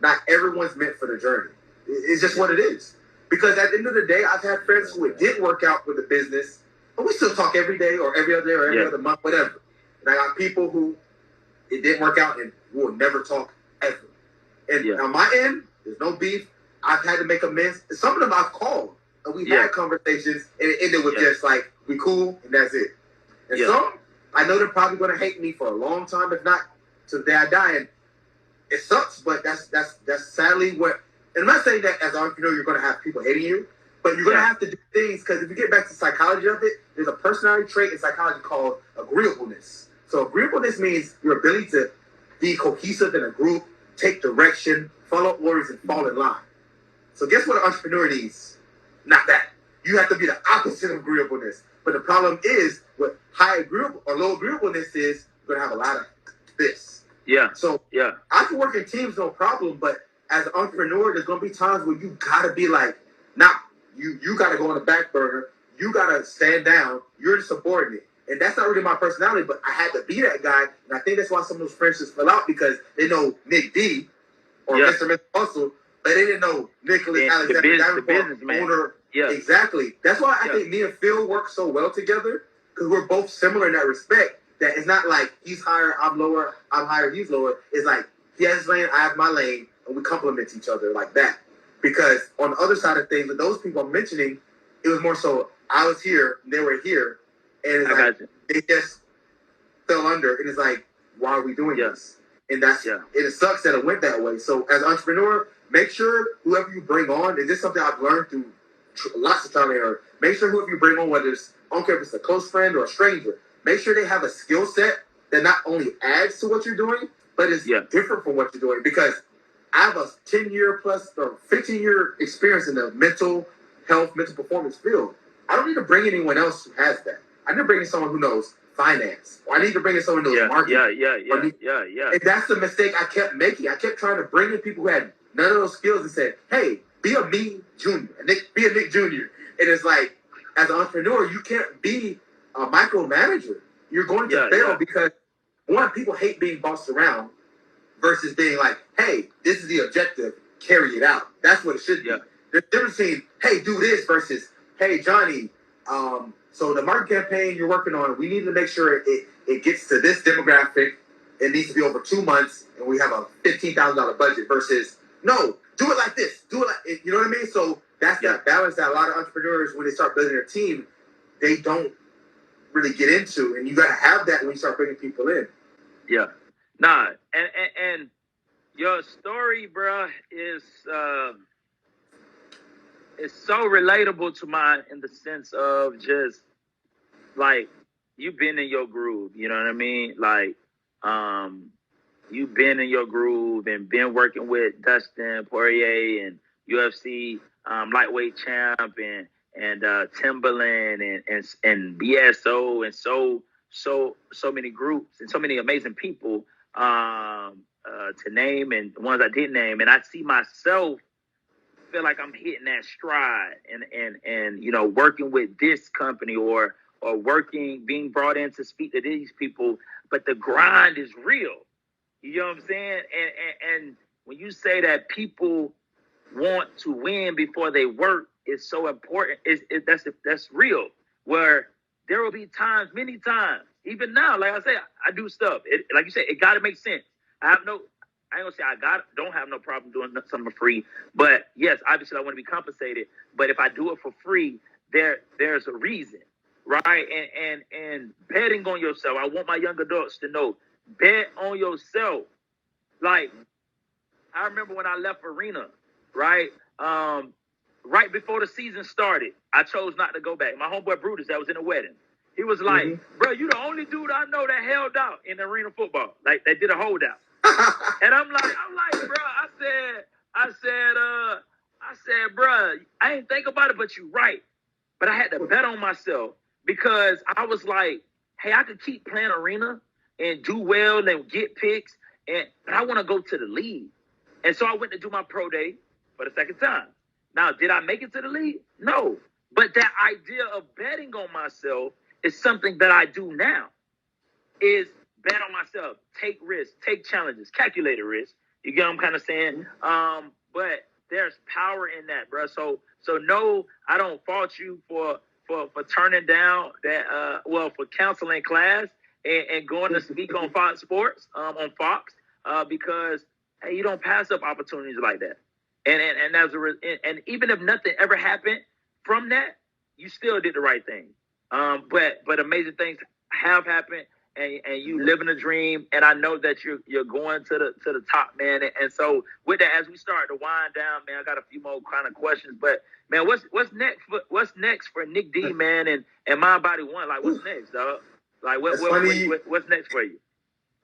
[SPEAKER 1] Not everyone's meant for the journey. It's just what it is. Because at the end of the day, I've had friends who it did work out with the business, but we still talk every day or every other day or every other month, whatever. And I got people who it didn't work out and will never talk ever. And on my end, there's no beef. I've had to make amends. Some of them I've called, and we've had conversations, and it ended with just like, we cool, and that's it. And some, I know they're probably going to hate me for a long time, if not till the day I die. And it sucks, but that's sadly what. And I'm not saying that as an entrepreneur you're going to have people hating you, But you're going to have to do things, because if you get back to psychology of it, there's a personality trait in psychology called agreeableness. So agreeableness means your ability to be cohesive in a group, take direction, follow orders, and fall in line. So guess what an entrepreneur needs? Not that. You have to be the opposite of agreeableness. But the problem is, with high agreeable or low agreeableness is, you're going to have a lot of this.
[SPEAKER 3] Yeah.
[SPEAKER 1] So I can work in teams, no problem, but as an entrepreneur, there's going to be times where you got to be like, nah, you got to go on the back burner. You got to stand down. You're the subordinate. And that's not really my personality, but I had to be that guy. And I think that's why some of those friendships fell out, because they know Nick D or Mr. Muscle, but they didn't know Nicholas Alexander Davenport, owner. Yeah. Exactly. That's why I think me and Phil work so well together, because we're both similar in that respect. That it's not like he's higher, I'm lower, I'm higher, he's lower. It's like he has his lane, I have my lane, and we complement each other like that. Because on the other side of things, with those people I'm mentioning, it was more so I was here, they were here, and it's like they just fell under, and it's like, why are we doing this? And that's it sucks that it went that way. So as an entrepreneur, make sure whoever you bring on, and this is something I've learned through lots of time and error, make sure whoever you bring on, whether it's, I don't care if it's a close friend or a stranger, make sure they have a skill set that not only adds to what you're doing, but is different from what you're doing. Because I have a 10-year plus or 15-year experience in the mental health, mental performance field. I don't need to bring anyone else who has that. I need to bring in someone who knows finance. Or I need to bring in someone who knows marketing. And that's the mistake I kept making. I kept trying to bring in people who had none of those skills and said, hey, be a me junior, be a Nick Jr. And it's like, as an entrepreneur, you can't be a micromanager. You're going to fail because, one, people hate being bossed around versus being like, hey, this is the objective, carry it out. That's what it should be. There's a difference between, hey, do this versus, hey, Johnny, so the marketing campaign you're working on, we need to make sure it gets to this demographic. It needs to be over 2 months, and we have a $15,000 budget versus, no, do it like this. Do it like, you know what I mean? So that's that balance that a lot of entrepreneurs, when they start building their team, they don't really get into. And you got to have that when you start bringing people in.
[SPEAKER 3] Yeah. Nah. And your story, bruh, is so relatable to mine in the sense of just, like, you've been in your groove. You know what I mean? Like, you've been in your groove and been working with Dustin Poirier and UFC lightweight champ and Timberland and BSO and so many groups and so many amazing people to name, and the ones I didn't name. And I see myself feel like I'm hitting that stride and you know, working with this company or being brought in to speak to these people. But the grind is real. You know what I'm saying? And when you say that people want to win before they work, is so important. That's real. Where there will be times, many times, even now, like I say, I do stuff. Like you said, it got to make sense. I ain't gonna say don't have no problem doing something for free. But yes, obviously I want to be compensated. But if I do it for free, there's a reason, right? And betting on yourself. I want my young adults to know, bet on yourself. Like, I remember when I left Arena, right? Right before the season started, I chose not to go back. My homeboy Brutus, that was in a wedding, he was like, bro, you the only dude I know that held out in Arena football. Like, they did a holdout. And I'm like, bro, I said, bro, I ain't think about it, but you right. But I had to bet on myself because I was like, hey, I could keep playing Arena and do well and get picks, but I want to go to the league. And so I went to do my pro day for the second time. Now, did I make it to the league? No. But that idea of betting on myself is something that I do now, is bet on myself, take risks, take challenges, calculated risks. You get what I'm kind of saying? But there's power in that, bro. So no, I don't fault you for turning down that, for counseling class and going to speak on Fox Sports, on Fox, because, hey, you don't pass up opportunities like that. And even if nothing ever happened from that, you still did the right thing. But amazing things have happened, and you living a dream, and I know that you're going to the top, man. And so with that, as we start to wind down, man, I got a few more kind of questions, but man, what's next for Nick D, man, and Mind Body One? Like, what's next, dog? Like, what's next for you?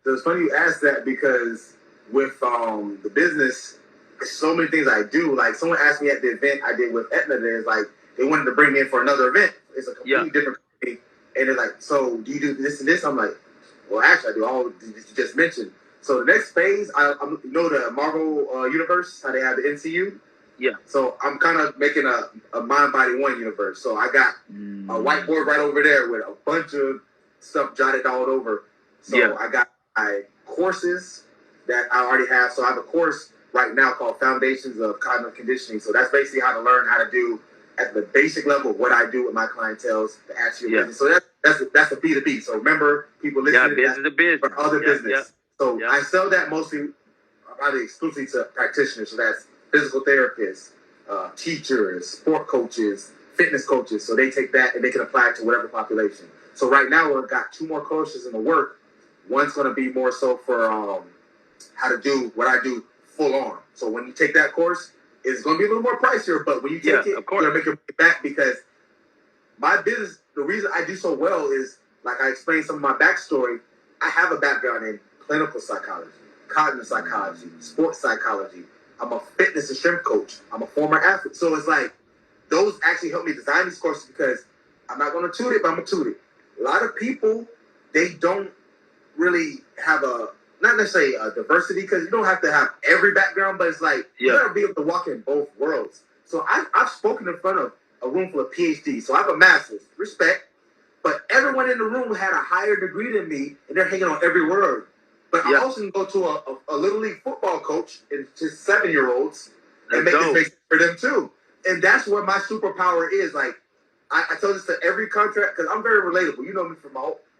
[SPEAKER 1] So it's funny you asked that because with the business, there's so many things I do. Like, someone asked me at the event I did with Aetna, there's like they wanted to bring me in for another event. It's a completely different company. And they're like, so do you do this and this? I'm like, well, actually, I do all that you just mentioned. So the next phase, I'm you know the Marvel universe, how they have the MCU?
[SPEAKER 3] Yeah.
[SPEAKER 1] So I'm kind of making a Mind Body One universe. So I got a whiteboard right over there with a bunch of stuff jotted all over. So I got my courses that I already have. So I have a course right now called Foundations of Cognitive Conditioning. So that's basically how to learn how to do at the basic level what I do with my clientels to actually business. So that's a B2B. So remember, people listening
[SPEAKER 3] business to business
[SPEAKER 1] for other business. So I sell that mostly probably exclusively to practitioners. So that's physical therapists, teachers, sport coaches, fitness coaches. So they take that and they can apply it to whatever population. So right now we've got 2 more courses in the work. One's going to be more so for how to do what I do full on. So when you take that course, it's going to be a little more pricier, but when you take it, you're going to make it back because my business, the reason I do so well is, like I explained some of my backstory, I have a background in clinical psychology, cognitive psychology, sports psychology. I'm a fitness and strength coach. I'm a former athlete. So it's like, those actually help me design these courses because I'm not going to toot it, but I'm going to toot it. A lot of people, they don't really have not necessarily a diversity, because you don't have to have every background, but it's like, you got to be able to walk in both worlds. So I've spoken in front of a room full of PhDs. So I have a master's, respect, but everyone in the room had a higher degree than me, and they're hanging on every word. But I also can go to a Little League football coach and to 7-year-olds and make this make sense for them too. And that's where my superpower is. Like, I tell this to every contract, because I'm very relatable. You know me from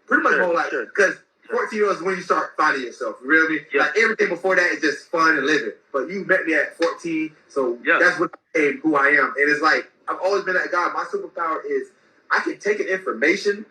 [SPEAKER 1] pretty much my whole life. Because 14 years is when you start finding yourself. You really mean? Like, everything before that is just fun and living. But you met me at 14, so that's what became who I am. And it's like, I've always been that guy. My superpower is I can take an information,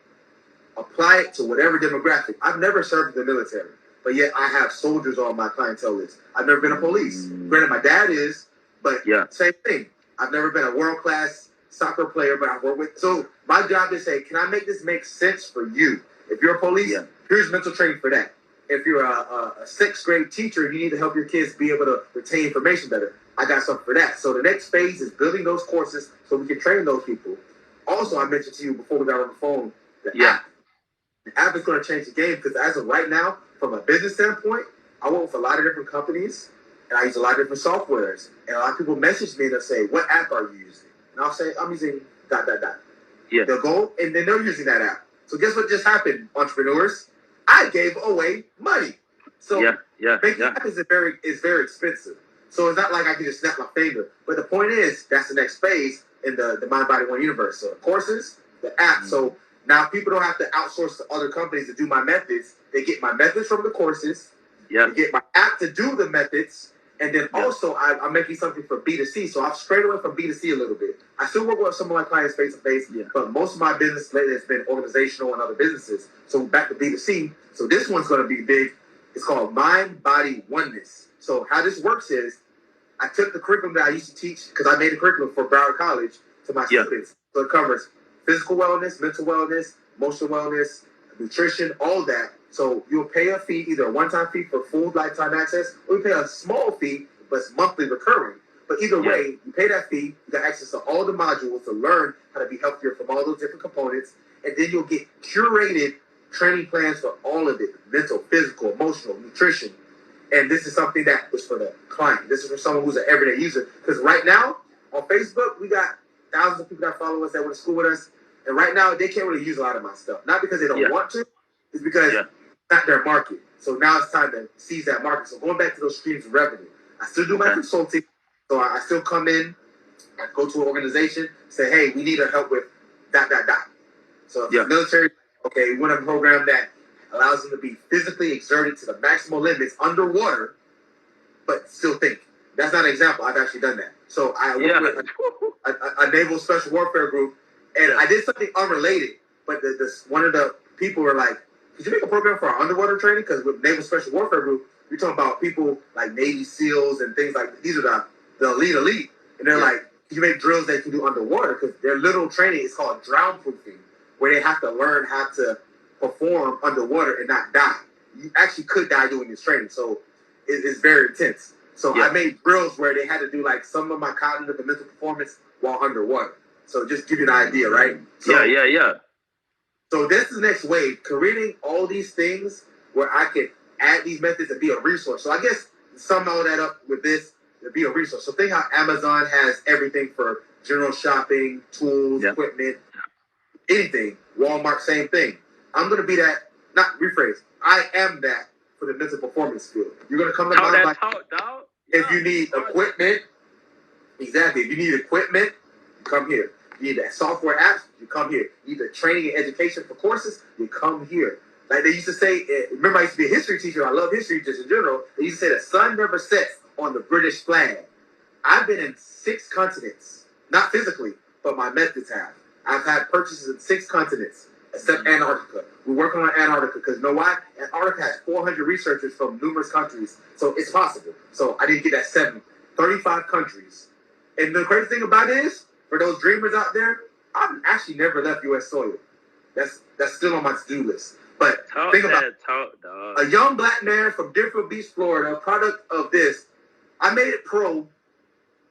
[SPEAKER 1] apply it to whatever demographic. I've never served in the military, but yet I have soldiers on my clientele list. I've never been a police. Granted, my dad is, but same thing. I've never been a world-class soccer player, but I've worked with. So my job is to say, can I make this make sense for you? If you're a police, here's mental training for that. If you're a 6th grade teacher and you need to help your kids be able to retain information better, I got something for that. So the next phase is building those courses so we can train those people. Also, I mentioned to you before we got on the phone, the app. The app is going to change the game because as of right now, from a business standpoint, I work with a lot of different companies and I use a lot of different softwares. And a lot of people message me and they'll say, what app are you using? And I'll say, I'm using ... They'll go and then they're using that app. So guess what just happened, entrepreneurs? I gave away money. So making app is very expensive. So it's not like I can just snap my finger. But the point is, that's the next phase in the Mind Body One universe. So the courses, the app. So now people don't have to outsource to other companies to do my methods. They get my methods from the courses. They get my app to do the methods. And then also I'm making something for B2C. So I've strayed away from B2C a little bit. I still work with some of my clients face to face, but most of my business lately has been organizational and other businesses. So back to B2C. So this one's going to be big. It's called Mind Body Oneness. So how this works is I took the curriculum that I used to teach, because I made a curriculum for Broward College to my students. So it covers physical wellness, mental wellness, emotional wellness, nutrition, all that. So you'll pay a fee, either a one-time fee for full lifetime access, or you pay a small fee, but it's monthly recurring. But either way, you pay that fee, you got access to all the modules to learn how to be healthier from all those different components, and then you'll get curated training plans for all of it: mental, physical, emotional, nutrition. And this is something that is for the client. This is for someone who's an everyday user. Because right now, on Facebook, we got thousands of people that follow us, that went to school with us. And right now, they can't really use a lot of my stuff. Not because they don't want to, it's because it's not their market. So now it's time to seize that market. So going back to those streams of revenue, I still do my consulting. So I still come in, I go to an organization, say, hey, we need help with ... So if the military, okay, we want a program that allows them to be physically exerted to the maximal limits underwater, but still think. That's not an example. I've actually done that. So I work with a naval special warfare group, and I did something unrelated, but one of the people were like, could you make a program for our underwater training? Because with Naval Special Warfare Group, you're talking about people like Navy SEALs and things like these are the elite. And they're like, you make drills they can do underwater because their literal training is called drown proofing, where they have to learn how to perform underwater and not die. You actually could die doing this training. So it's very intense. So I made drills where they had to do like some of my cognitive and mental performance while underwater. So just give you an idea, right? So,
[SPEAKER 3] yeah.
[SPEAKER 1] So this is the next wave, creating all these things where I can add these methods and be a resource. So I guess sum all that up with this, to be a resource. So think how Amazon has everything for general shopping, tools, equipment, anything. Walmart, same thing. I'm going to be that, not rephrase, I am that for the mental performance field. You're going to come to my
[SPEAKER 3] dog.
[SPEAKER 1] If you need equipment, exactly. If you need equipment, you come here. You need that software apps, you come here. You need the training and education for courses, you come here. Like they used to say, remember I used to be a history teacher. I love history just in general. They used to say the sun never sets on the British flag. I've been in 6 continents, not physically, but my methods have. I've had purchases in 6 continents, except Antarctica. We're working on Antarctica because you know why? Antarctica has 400 researchers from numerous countries, so it's possible. So I didn't get that 7, 35 countries. And the crazy thing about it is, for those dreamers out there, I've actually never left U.S. soil. That's still on my to-do list. But think about it. A young black man from Deerfield Beach, Florida, a product of this, I made it pro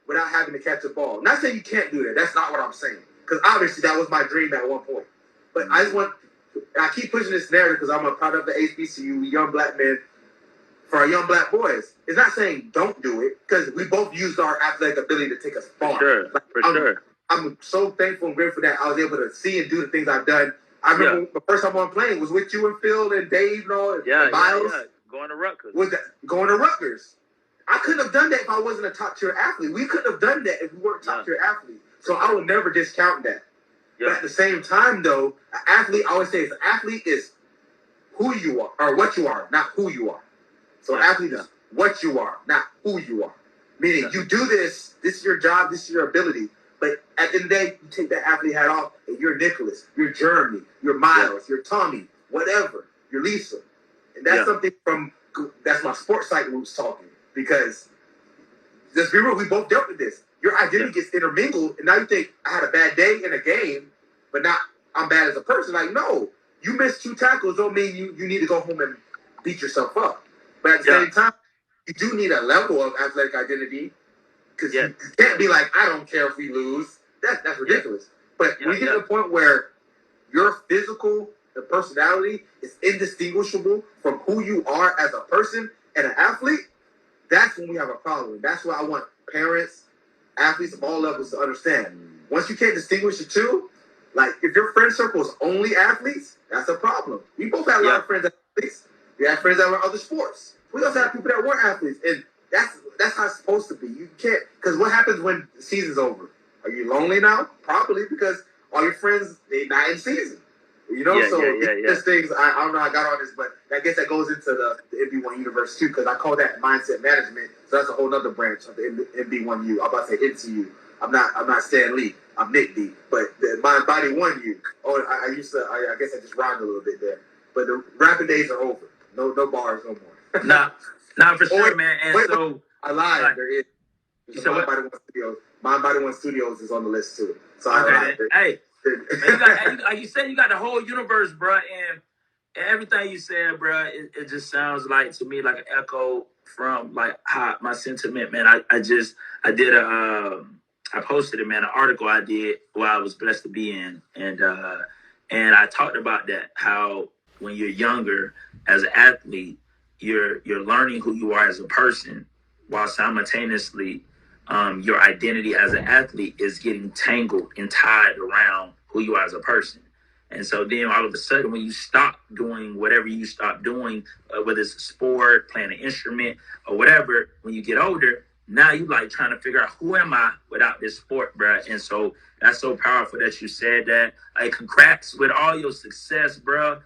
[SPEAKER 1] without having to catch a ball. Not saying you can't do that. That's not what I'm saying. Because obviously that was my dream at one point. But I keep pushing this narrative because I'm a product of the HBCU, young black men, for our young black boys. It's not saying don't do it, because we both used our athletic ability to take us far.
[SPEAKER 3] For sure.
[SPEAKER 1] I'm so thankful and grateful that I was able to see and do the things I've done. I remember the first time on plane was with you and Phil and Dave and all, and Miles.
[SPEAKER 3] Going to Rutgers.
[SPEAKER 1] Going to Rutgers. I couldn't have done that if I wasn't a top-tier athlete. We couldn't have done that if we weren't top-tier athletes. So I will never discount that. But at the same time, though, an athlete, I always say, an athlete is who you are, or what you are, not who you are. So an athlete is what you are, not who you are. Meaning, you do this is your job, this is your ability. But at the end of the day, you take that athlete hat off, and you're Nicholas, you're Jeremy, you're Miles, you're Tommy, whatever, you're Lisa. And that's something that's my sports site roots talking. Because, let's be real, we both dealt with this. Your identity gets intermingled, and now you think, I had a bad day in a game, but not I'm bad as a person. Like, no, you missed 2 tackles don't mean you need to go home and beat yourself up. But at the same time, you do need a level of athletic identity, because you can't be like, I don't care if we lose. That's ridiculous. But when you get to the point where your physical and personality is indistinguishable from who you are as a person and an athlete, that's when we have a problem. That's why I want parents, athletes of all levels to understand. Once you can't distinguish the two, like if your friend circle is only athletes, that's a problem. We both have a lot of friends that are athletes. We have friends that were other sports. We also have people that weren't athletes. And that's how it's supposed to be. You can't, because what happens when the season's over? Are you lonely now? Probably, because all your friends, they're not in season. You know, there's things, I don't know how I got on this, but I guess that goes into the MB1 universe too, because I call that mindset management. So that's a whole other branch of the MB1U. I'm about to say NCU. I'm not Stan Lee. I'm Nick D. But the Mind Body 1U. Oh, I guess I just rhymed a little bit there. But the rapping days are over. No bars no more.
[SPEAKER 2] Nah, for sure, man. And so
[SPEAKER 1] I lied. Like, there is. Mind Body 1 Studios is on the list too. So I lied.
[SPEAKER 2] Hey. Man, like you said, you got the whole universe, bro, and everything you said, bro, it just sounds like to me like an echo from like how my sentiment, man. I posted it, man, an article I did while I was blessed to be in, and I talked about that, how when you're younger as an athlete, you're learning who you are as a person, while simultaneously your identity as an athlete is getting tangled and tied around who you are as a person. And so then all of a sudden, when you stop doing whatever you stop doing, whether it's a sport, playing an instrument, or whatever, when you get older, now you like trying to figure out who am I without this sport, bro. And so that's so powerful that you said that. Like, congrats with all your success, bro.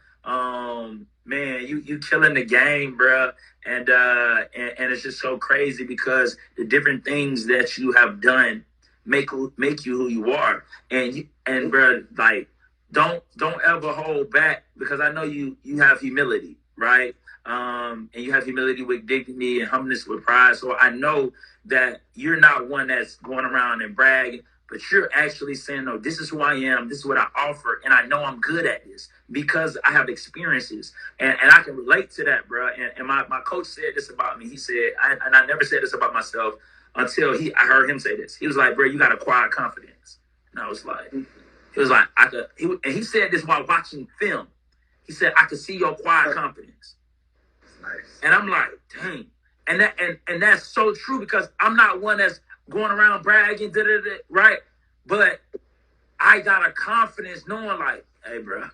[SPEAKER 2] Man, you killing the game, bro. And it's just so crazy because the different things that you have done make you who you are. And bro, like don't ever hold back, because I know you have humility, right? And you have humility with dignity and humbleness with pride. So I know that you're not one that's going around and bragging, but you're actually saying, no, this is who I am, this is what I offer, and I know I'm good at this because I have experiences. And I can relate to that, bro. And my coach said this about me. He said, and I never said this about myself until I heard him say this. He was like, bro, you got acquired confidence. And I was like, he was like, and he said this while watching film. He said, I could see your quiet confidence.
[SPEAKER 1] Nice.
[SPEAKER 2] And I'm like, dang. And that's so true, because I'm not one that's going around bragging, right? But I got a confidence knowing, like, hey, bro,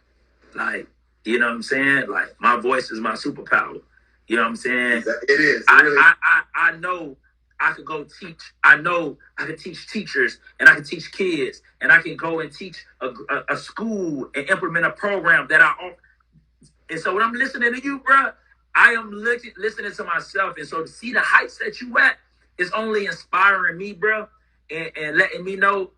[SPEAKER 2] like, you know what I'm saying? Like, my voice is my superpower. You know what I'm saying?
[SPEAKER 1] It is.
[SPEAKER 2] I know I could go teach. I know I can teach teachers, and I can teach kids, and I can go and teach a school and implement a program that I offer. And so when I'm listening to you, bro, I am listening to myself. And so to see the heights that you at is only inspiring me, bro, and letting me know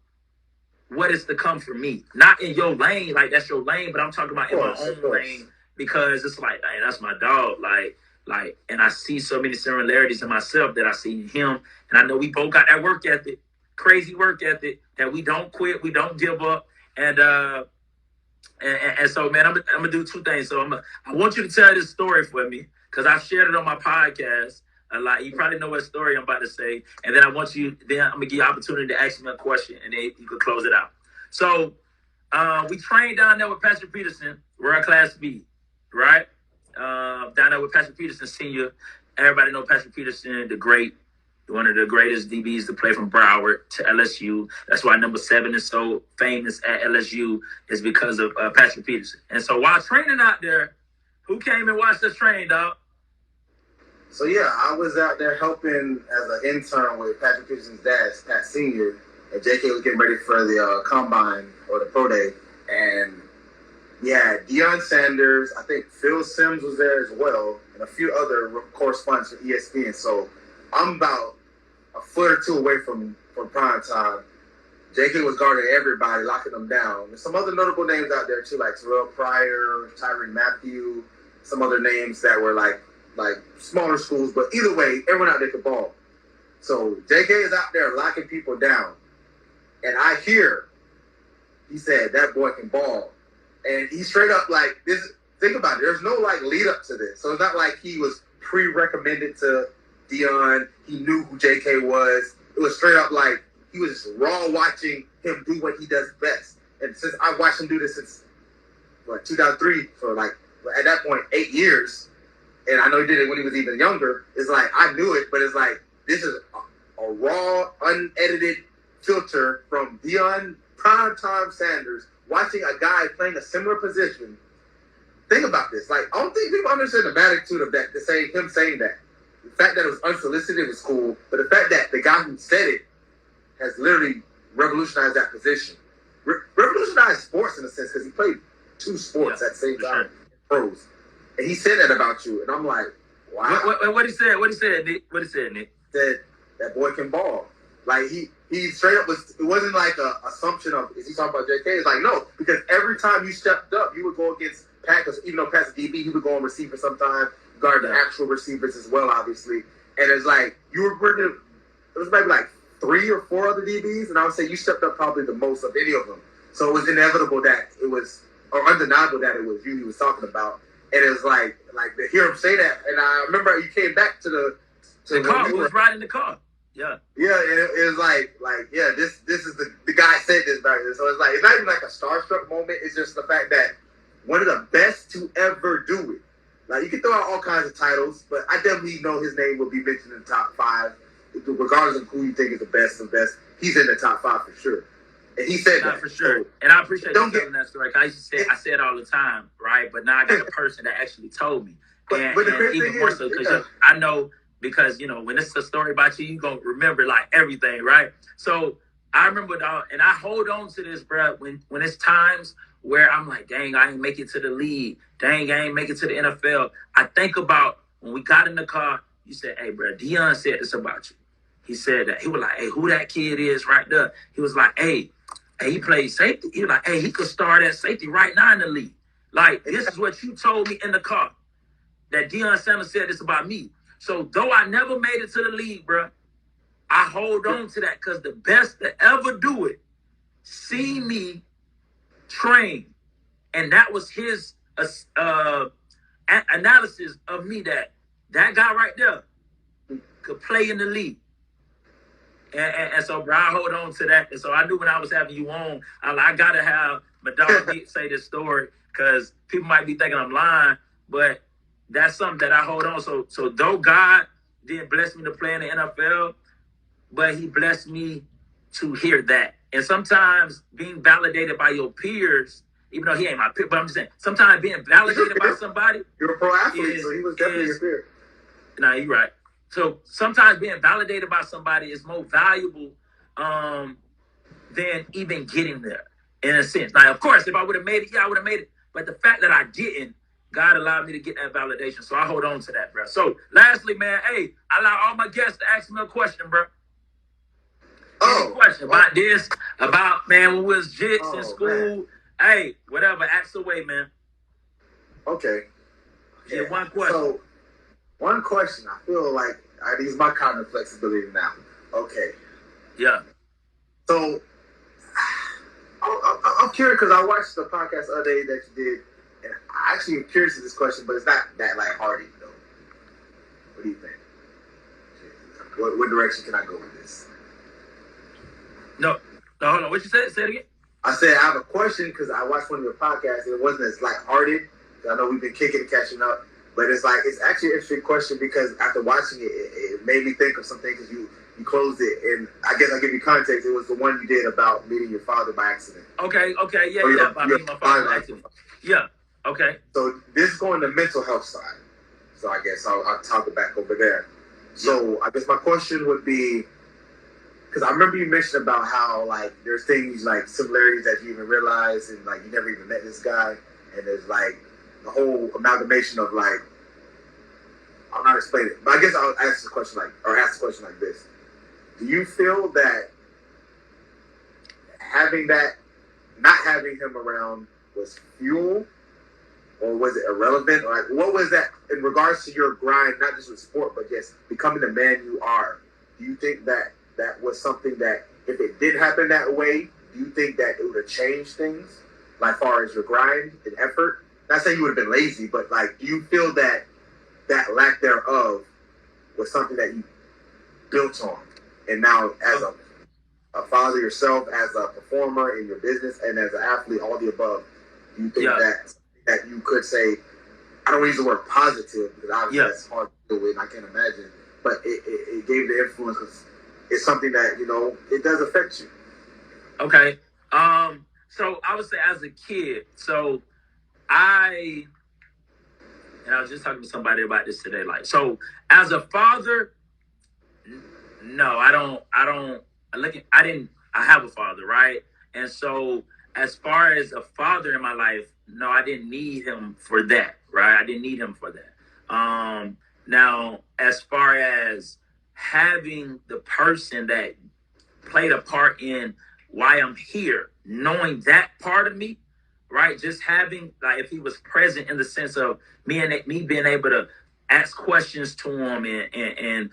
[SPEAKER 2] what is to come for me. Not in your lane, like that's your lane, but I'm talking about in my own lane, because it's like, hey, that's my dog. Like, and I see so many similarities in myself that I see in him. And I know we both got that work ethic, crazy work ethic, that we don't quit, we don't give up. And so, man, I'm gonna do two things. So I want you to tell this story for me, because I shared it on my podcast a lot. You probably know what story I'm about to say. And then I'm gonna give you an opportunity to ask me a question, and then you can close it out. So we trained down there with Patrick Peterson, world class speed, right? Down there with Patrick Peterson Sr. Everybody know Patrick Peterson, the great, one of the greatest DBs to play from Broward to LSU. That's why number 7 is so famous at LSU, is because of Patrick Peterson. And so while training out there, who came and watched us train, dog?
[SPEAKER 1] So yeah, I was out there helping as an intern with Patrick Peterson's dad, Pat Sr., and JK was getting ready for the combine or the pro day. And yeah, Deion Sanders, I think Phil Simms was there as well, and a few other correspondents for ESPN. So I'm about a foot or two away from prime time. JK was guarding everybody, locking them down. There's some other notable names out there too, like Terrell Pryor, Tyrann Mathieu, some other names that were like smaller schools. But either way, everyone out there could ball. So JK is out there locking people down. And I hear, he said, that boy can ball. And he straight up like this. Think about it. There's no like lead up to this. So it's not like he was pre-recommended to Deion. He knew who JK was. It was straight up like he was just raw watching him do what he does best. And since I watched him do this since 2003, for like at that point 8 years, and I know he did it when he was even younger. It's like I knew it, but it's like this is a raw, unedited filter from Deion Primetime Sanders watching a guy playing a similar position. Think about this. Like, I don't think people understand the magnitude of that, him saying that. The fact that it was unsolicited was cool, but the fact that the guy who said it has literally revolutionized that position. Revolutionized sports in a sense, because he played 2 sports at the same time, pros. And he said that about you, and I'm like, wow.
[SPEAKER 2] What he said, Nick?
[SPEAKER 1] That boy can ball. Like, he straight up it wasn't like a assumption of, is he talking about JK? It's like, no, because every time you stepped up, you would go against Pat, because even though Pat's a DB, he would go on receiver sometimes, guard the actual receivers as well, obviously. And it's like, it was maybe like 3 or 4 other DBs, and I would say you stepped up probably the most of any of them. So it was inevitable that it was, or undeniable that it was you he was talking about. And it was like to hear him say that, and I remember you came back to the
[SPEAKER 2] car. We was riding the car. Yeah.
[SPEAKER 1] Yeah, and it was like yeah, this is the guy said this back then. So it's like, it's not even like a starstruck moment. It's just the fact that one of the best to ever do it. Like, you can throw out all kinds of titles, but I definitely know his name will be mentioned in the top 5, regardless of who you think is the best of best. He's in the top 5 for sure. And he said that
[SPEAKER 2] for sure. And I appreciate you telling that story. I used to say, I say it all the time, right? But now I got a person that actually told me.
[SPEAKER 1] But the crazy
[SPEAKER 2] even
[SPEAKER 1] thing
[SPEAKER 2] more
[SPEAKER 1] is,
[SPEAKER 2] so, because I know, because, you know, when it's a story about you, you're going to remember, like, everything, right? So I remember, and I hold on to this, bro, when it's times where I'm like, dang, I ain't make it to the league. Dang, I ain't make it to the NFL. I think about when we got in the car, you said, hey, bro, Deion said this about you. He said that. He was like, hey, who that kid is right there? He was like, hey, and he played safety. He was like, hey, he could start at safety right now in the league. Like, this is what you told me in the car. That Deion Sanders said this about me. So though I never made it to the league, bro, I hold on to that because the best to ever do it, see me train. And that was his analysis of me, that guy right there could play in the league. And so, bro, I hold on to that. And so I knew when I was having you on, I got to have my dog say this story because people might be thinking I'm lying, but that's something that I hold on. So though God didn't bless me to play in the NFL, but he blessed me to hear that. And sometimes being validated by your peers, even though he ain't my peer, but I'm just saying, sometimes being validated by somebody.
[SPEAKER 1] You're a pro athlete, so he was definitely your peer.
[SPEAKER 2] Nah, you're right. So sometimes being validated by somebody is more valuable than even getting there, in a sense. Now, of course, if I would have made it, I would have made it. But the fact that I didn't, God allowed me to get that validation. So I hold on to that, bro. So lastly, man, hey, I allow all my guests to ask me a question, bro. Any question about this, about, man, when we was jits in school, man. Hey, whatever, ask away, man.
[SPEAKER 1] Okay.
[SPEAKER 2] Yeah, one question.
[SPEAKER 1] So, one question. I feel like I use my kind of flexibility now. Okay.
[SPEAKER 2] Yeah.
[SPEAKER 1] So, I'm curious because I watched the podcast the other day that you did, and I actually am curious to this question, but it's not that lighthearted, though. What do you think? What direction can I go with this?
[SPEAKER 2] No, hold on. What you said? Say it again.
[SPEAKER 1] I said I have a question because I watched one of your podcasts and it wasn't as lighthearted. I know we've been kicking and catching up, but it's actually an interesting question because after watching it, it made me think of something because you closed it, and I guess I'll give you context. It was the one you did about meeting your father by accident.
[SPEAKER 2] Okay, yeah. By meeting my father by accident. Yeah, okay.
[SPEAKER 1] So this is going to mental health side. So I guess I'll talk it back over there. So I guess my question would be, because I remember you mentioned about how, like, there's things, like, similarities that you even realize, and, like, you never even met this guy, and there's, like, the whole amalgamation of, like, I'm not explaining it, but I guess I'll ask the question like this. Do you feel that not having him around was fuel, or was it irrelevant? Or, like, what was that in regards to your grind, not just with sport, but just becoming the man you are? Do you think that was something that, if it did happen that way, do you think that it would have changed things, like, far as your grind and effort? Not saying you would have been lazy, but, like, do you feel that lack thereof was something that you built on? And now, as a father yourself, as a performer in your business, and as an athlete, all the above, do you think that you could say, I don't use the word positive, because obviously that's hard to deal with, and I can't imagine, but it gave the influence because it's something that, it does affect you.
[SPEAKER 2] Okay. So I would say as a kid, I was just talking to somebody about this today. Like, so as a father, no, I have a father, right? And so as far as a father in my life, no, I didn't need him for that, right? I didn't need him for that. Now, as far as having the person that played a part in why I'm here, knowing that part of me, right? Just having, like, if he was present in the sense of me being able to ask questions to him and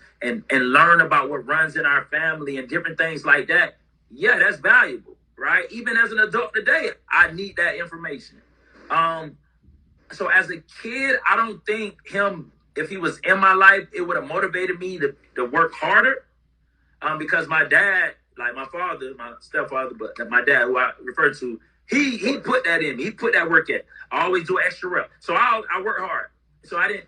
[SPEAKER 2] learn about what runs in our family and different things like that. Yeah, that's valuable, right? Even as an adult today, I need that information. So as a kid, I don't think if he was in my life, it would have motivated me to work harder. Because my dad, like my father, my stepfather, but my dad, who I refer to, he put that in me. He put that work in. I always do extra rep. So I work hard. So I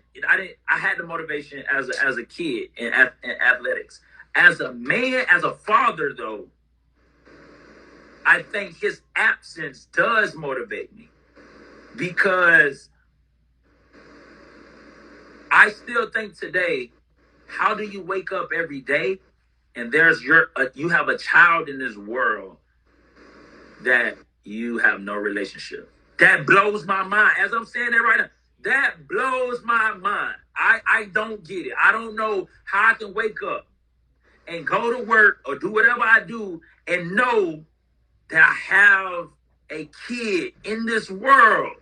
[SPEAKER 2] had the motivation as a kid in athletics. As a man, as a father, though, I think his absence does motivate me, because I still think today, how do you wake up every day and you have a child in this world that you have no relationship? That blows my mind. As I'm saying that right now, that blows my mind. I don't get it. I don't know how I can wake up and go to work or do whatever I do and know that I have a kid in this world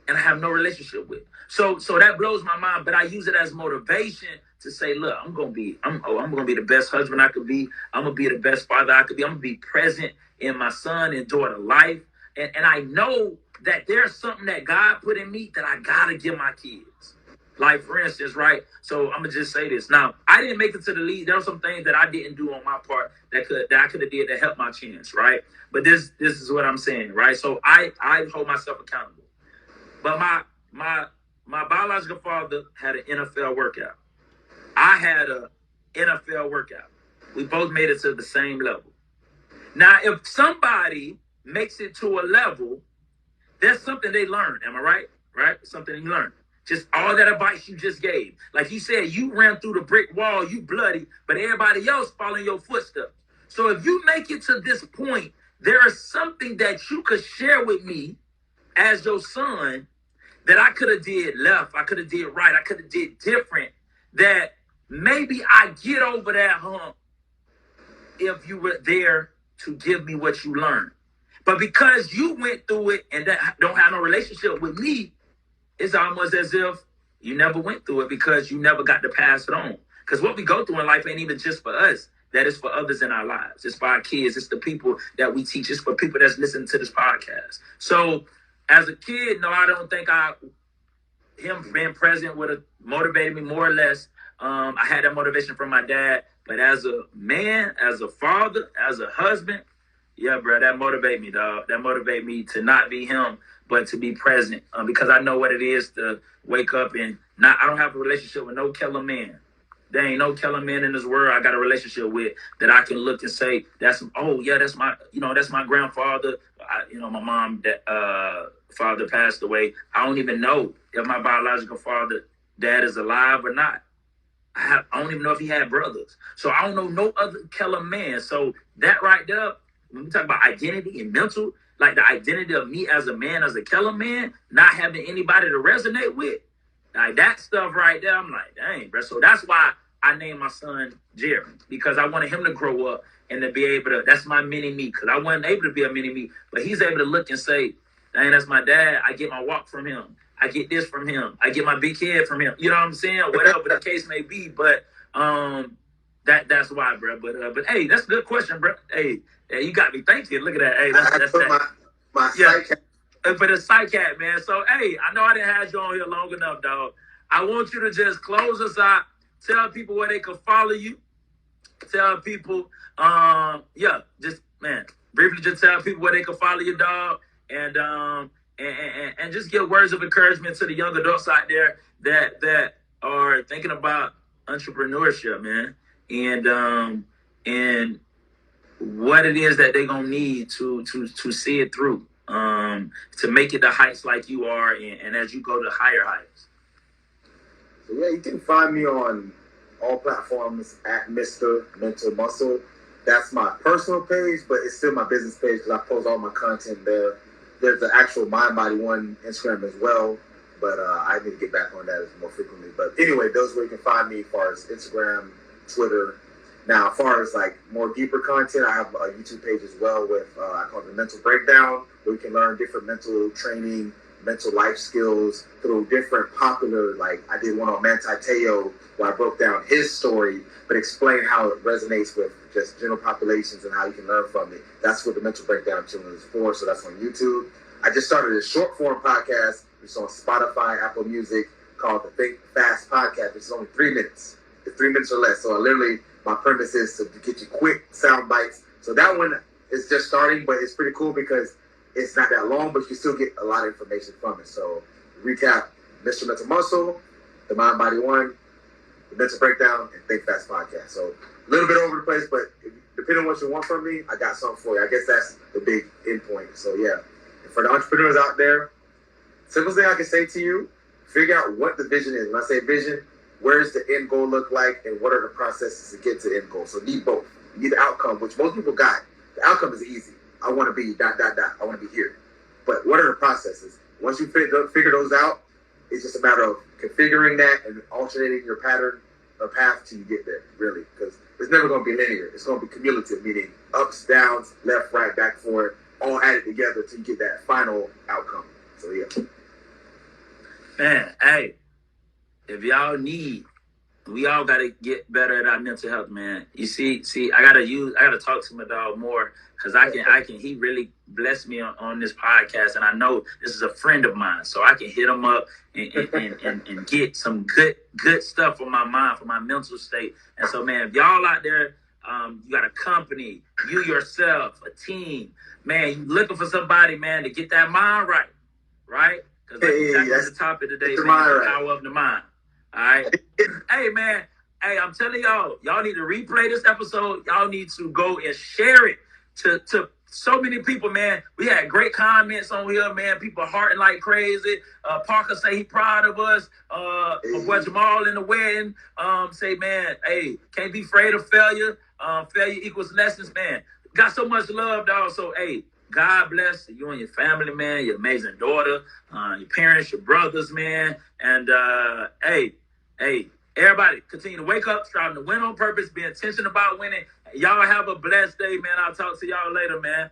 [SPEAKER 2] and I have no relationship with. So that blows my mind, but I use it as motivation to say, look, I'm gonna be the best husband I could be. I'm gonna be the best father I could be. I'm gonna be present in my son and daughter life. And I know that there's something that God put in me that I gotta give my kids. Like, for instance, right? So I'm gonna just say this. Now, I didn't make it to the league. There were some things that I didn't do on my part that I could have did to help my chance, right? But this is what I'm saying, right? So I hold myself accountable. But my biological father had an NFL workout. I had an NFL workout. We both made it to the same level. Now, if somebody makes it to a level, there's something they learned. Am I right? Right? Something you learned. Just all that advice you just gave. Like you said, you ran through the brick wall, you bloody, but everybody else following your footsteps. So if you make it to this point, there is something that you could share with me as your son that I could have did left, I could have did right, I could have did different, that maybe I get over that hump if you were there to give me what you learned. But because you went through it and that don't have no relationship with me, it's almost as if you never went through it because you never got to pass it on. Because what we go through in life ain't even just for us. That is for others in our lives. It's for our kids. It's the people that we teach. It's for people that's listening to this podcast. So as a kid, no, I don't think him being present would have motivated me more or less. I had that motivation from my dad. But as a man, as a father, as a husband, yeah, bro, that motivated me, dog. That motivated me to not be him, but to be present. Because I know what it is to wake up and I don't have a relationship with no Kellem man. There ain't no Kellem man in this world I got a relationship with that I can look and say, that's my grandfather. My mom, father passed away. I don't even know if my biological dad is alive or not. I don't even know if he had brothers. So I don't know no other Kellem man. So that right there, when we talk about identity and mental, like the identity of me as a man, as a Kellem man, not having anybody to resonate with, like that stuff right there, I'm like, dang, bro. So that's why I named my son Jerry, because I wanted him to grow up and to be able to, that's my mini me, because I wasn't able to be a mini me, but he's able to look and say, dang, that's my dad. I get my walk from him. I get this from him. I get my big head from him. You know what I'm saying? Whatever the case may be. But that's why, bro. But hey, that's a good question, bro. Hey, you got me thinking. Look at that. Hey, that's that.
[SPEAKER 1] My psych
[SPEAKER 2] for the psych hat, man. So hey, I know I didn't have you on here long enough, dog. I want you to just close us out. Tell people where they can follow you. Tell people, briefly just tell people where they can follow you, dog. And just give words of encouragement to the young adults out there that are thinking about entrepreneurship, man, and what it is that they're gonna need to see it through, to make it the heights like you are, and as you go to higher heights.
[SPEAKER 1] So yeah, you can find me on all platforms at Mr. Mental Muscle. That's my personal page, but it's still my business page because I post all my content there. There's the actual Mind Body One Instagram as well, but I need to get back on that more frequently. But anyway, those are where you can find me as far as Instagram, Twitter. Now, as far as like more deeper content, I have a YouTube page as well with, I call it the Mental Breakdown, where you can learn different mental training, mental life skills through different popular, like I did one on Manti Te'o where I broke down his story, but explained how it resonates with just general populations and how you can learn from it. That's what the Mental Breakdown channel is for, so that's on YouTube. I just started a short form podcast, which is on Spotify, Apple Music, called the Think Fast Podcast, which is only 3 minutes. It's 3 minutes or less. So my premise is to get you quick sound bites. So that one is just starting, but it's pretty cool because it's not that long, but you still get a lot of information from it. So recap, Mr. Mental Muscle, the Mind Body One, the Mental Breakdown, and Think Fast Podcast. So a little bit over the place, but depending on what you want from me, I got something for you. I guess that's the big end point. So yeah, and for the entrepreneurs out there, simplest thing I can say to you, figure out what the vision is. When I say vision, where does the end goal look like, and what are the processes to get to the end goal? So need both. You need the outcome, which most people got. The outcome is easy. I want to be ... I want to be here. But what are the processes? Once you figure those out, it's just a matter of configuring that and alternating your pattern a path till you get there, really, because it's never going to be linear. It's going to be cumulative, meaning ups, downs, left, right, back, forward, all added together to get that final outcome. So yeah.
[SPEAKER 2] Man, hey, if y'all need, we all gotta get better at our mental health, man. You see, I gotta talk to my dog more because he really blessed me on this podcast, and I know this is a friend of mine, so I can hit him up and get some good stuff for my mind, for my mental state. And so, man, if y'all out there, you got a company, you yourself, a team, man, you looking for somebody, man, to get that mind right? Because that's the topic today, man, the power of the mind. All right. Hey, man. Hey, I'm telling y'all need to replay this episode. Y'all need to go and share it to so many people, man. We had great comments on here, man. People hearting like crazy. Parker say he proud of us. My boy Jamal in the wedding say, man, hey, can't be afraid of failure. Failure equals lessons, man. Got so much love, dog. So, hey, God bless you and your family, man, your amazing daughter, your parents, your brothers, man. And, hey, everybody continue to wake up, striving to win on purpose, be intentional about winning. Y'all have a blessed day, man. I'll talk to y'all later, man.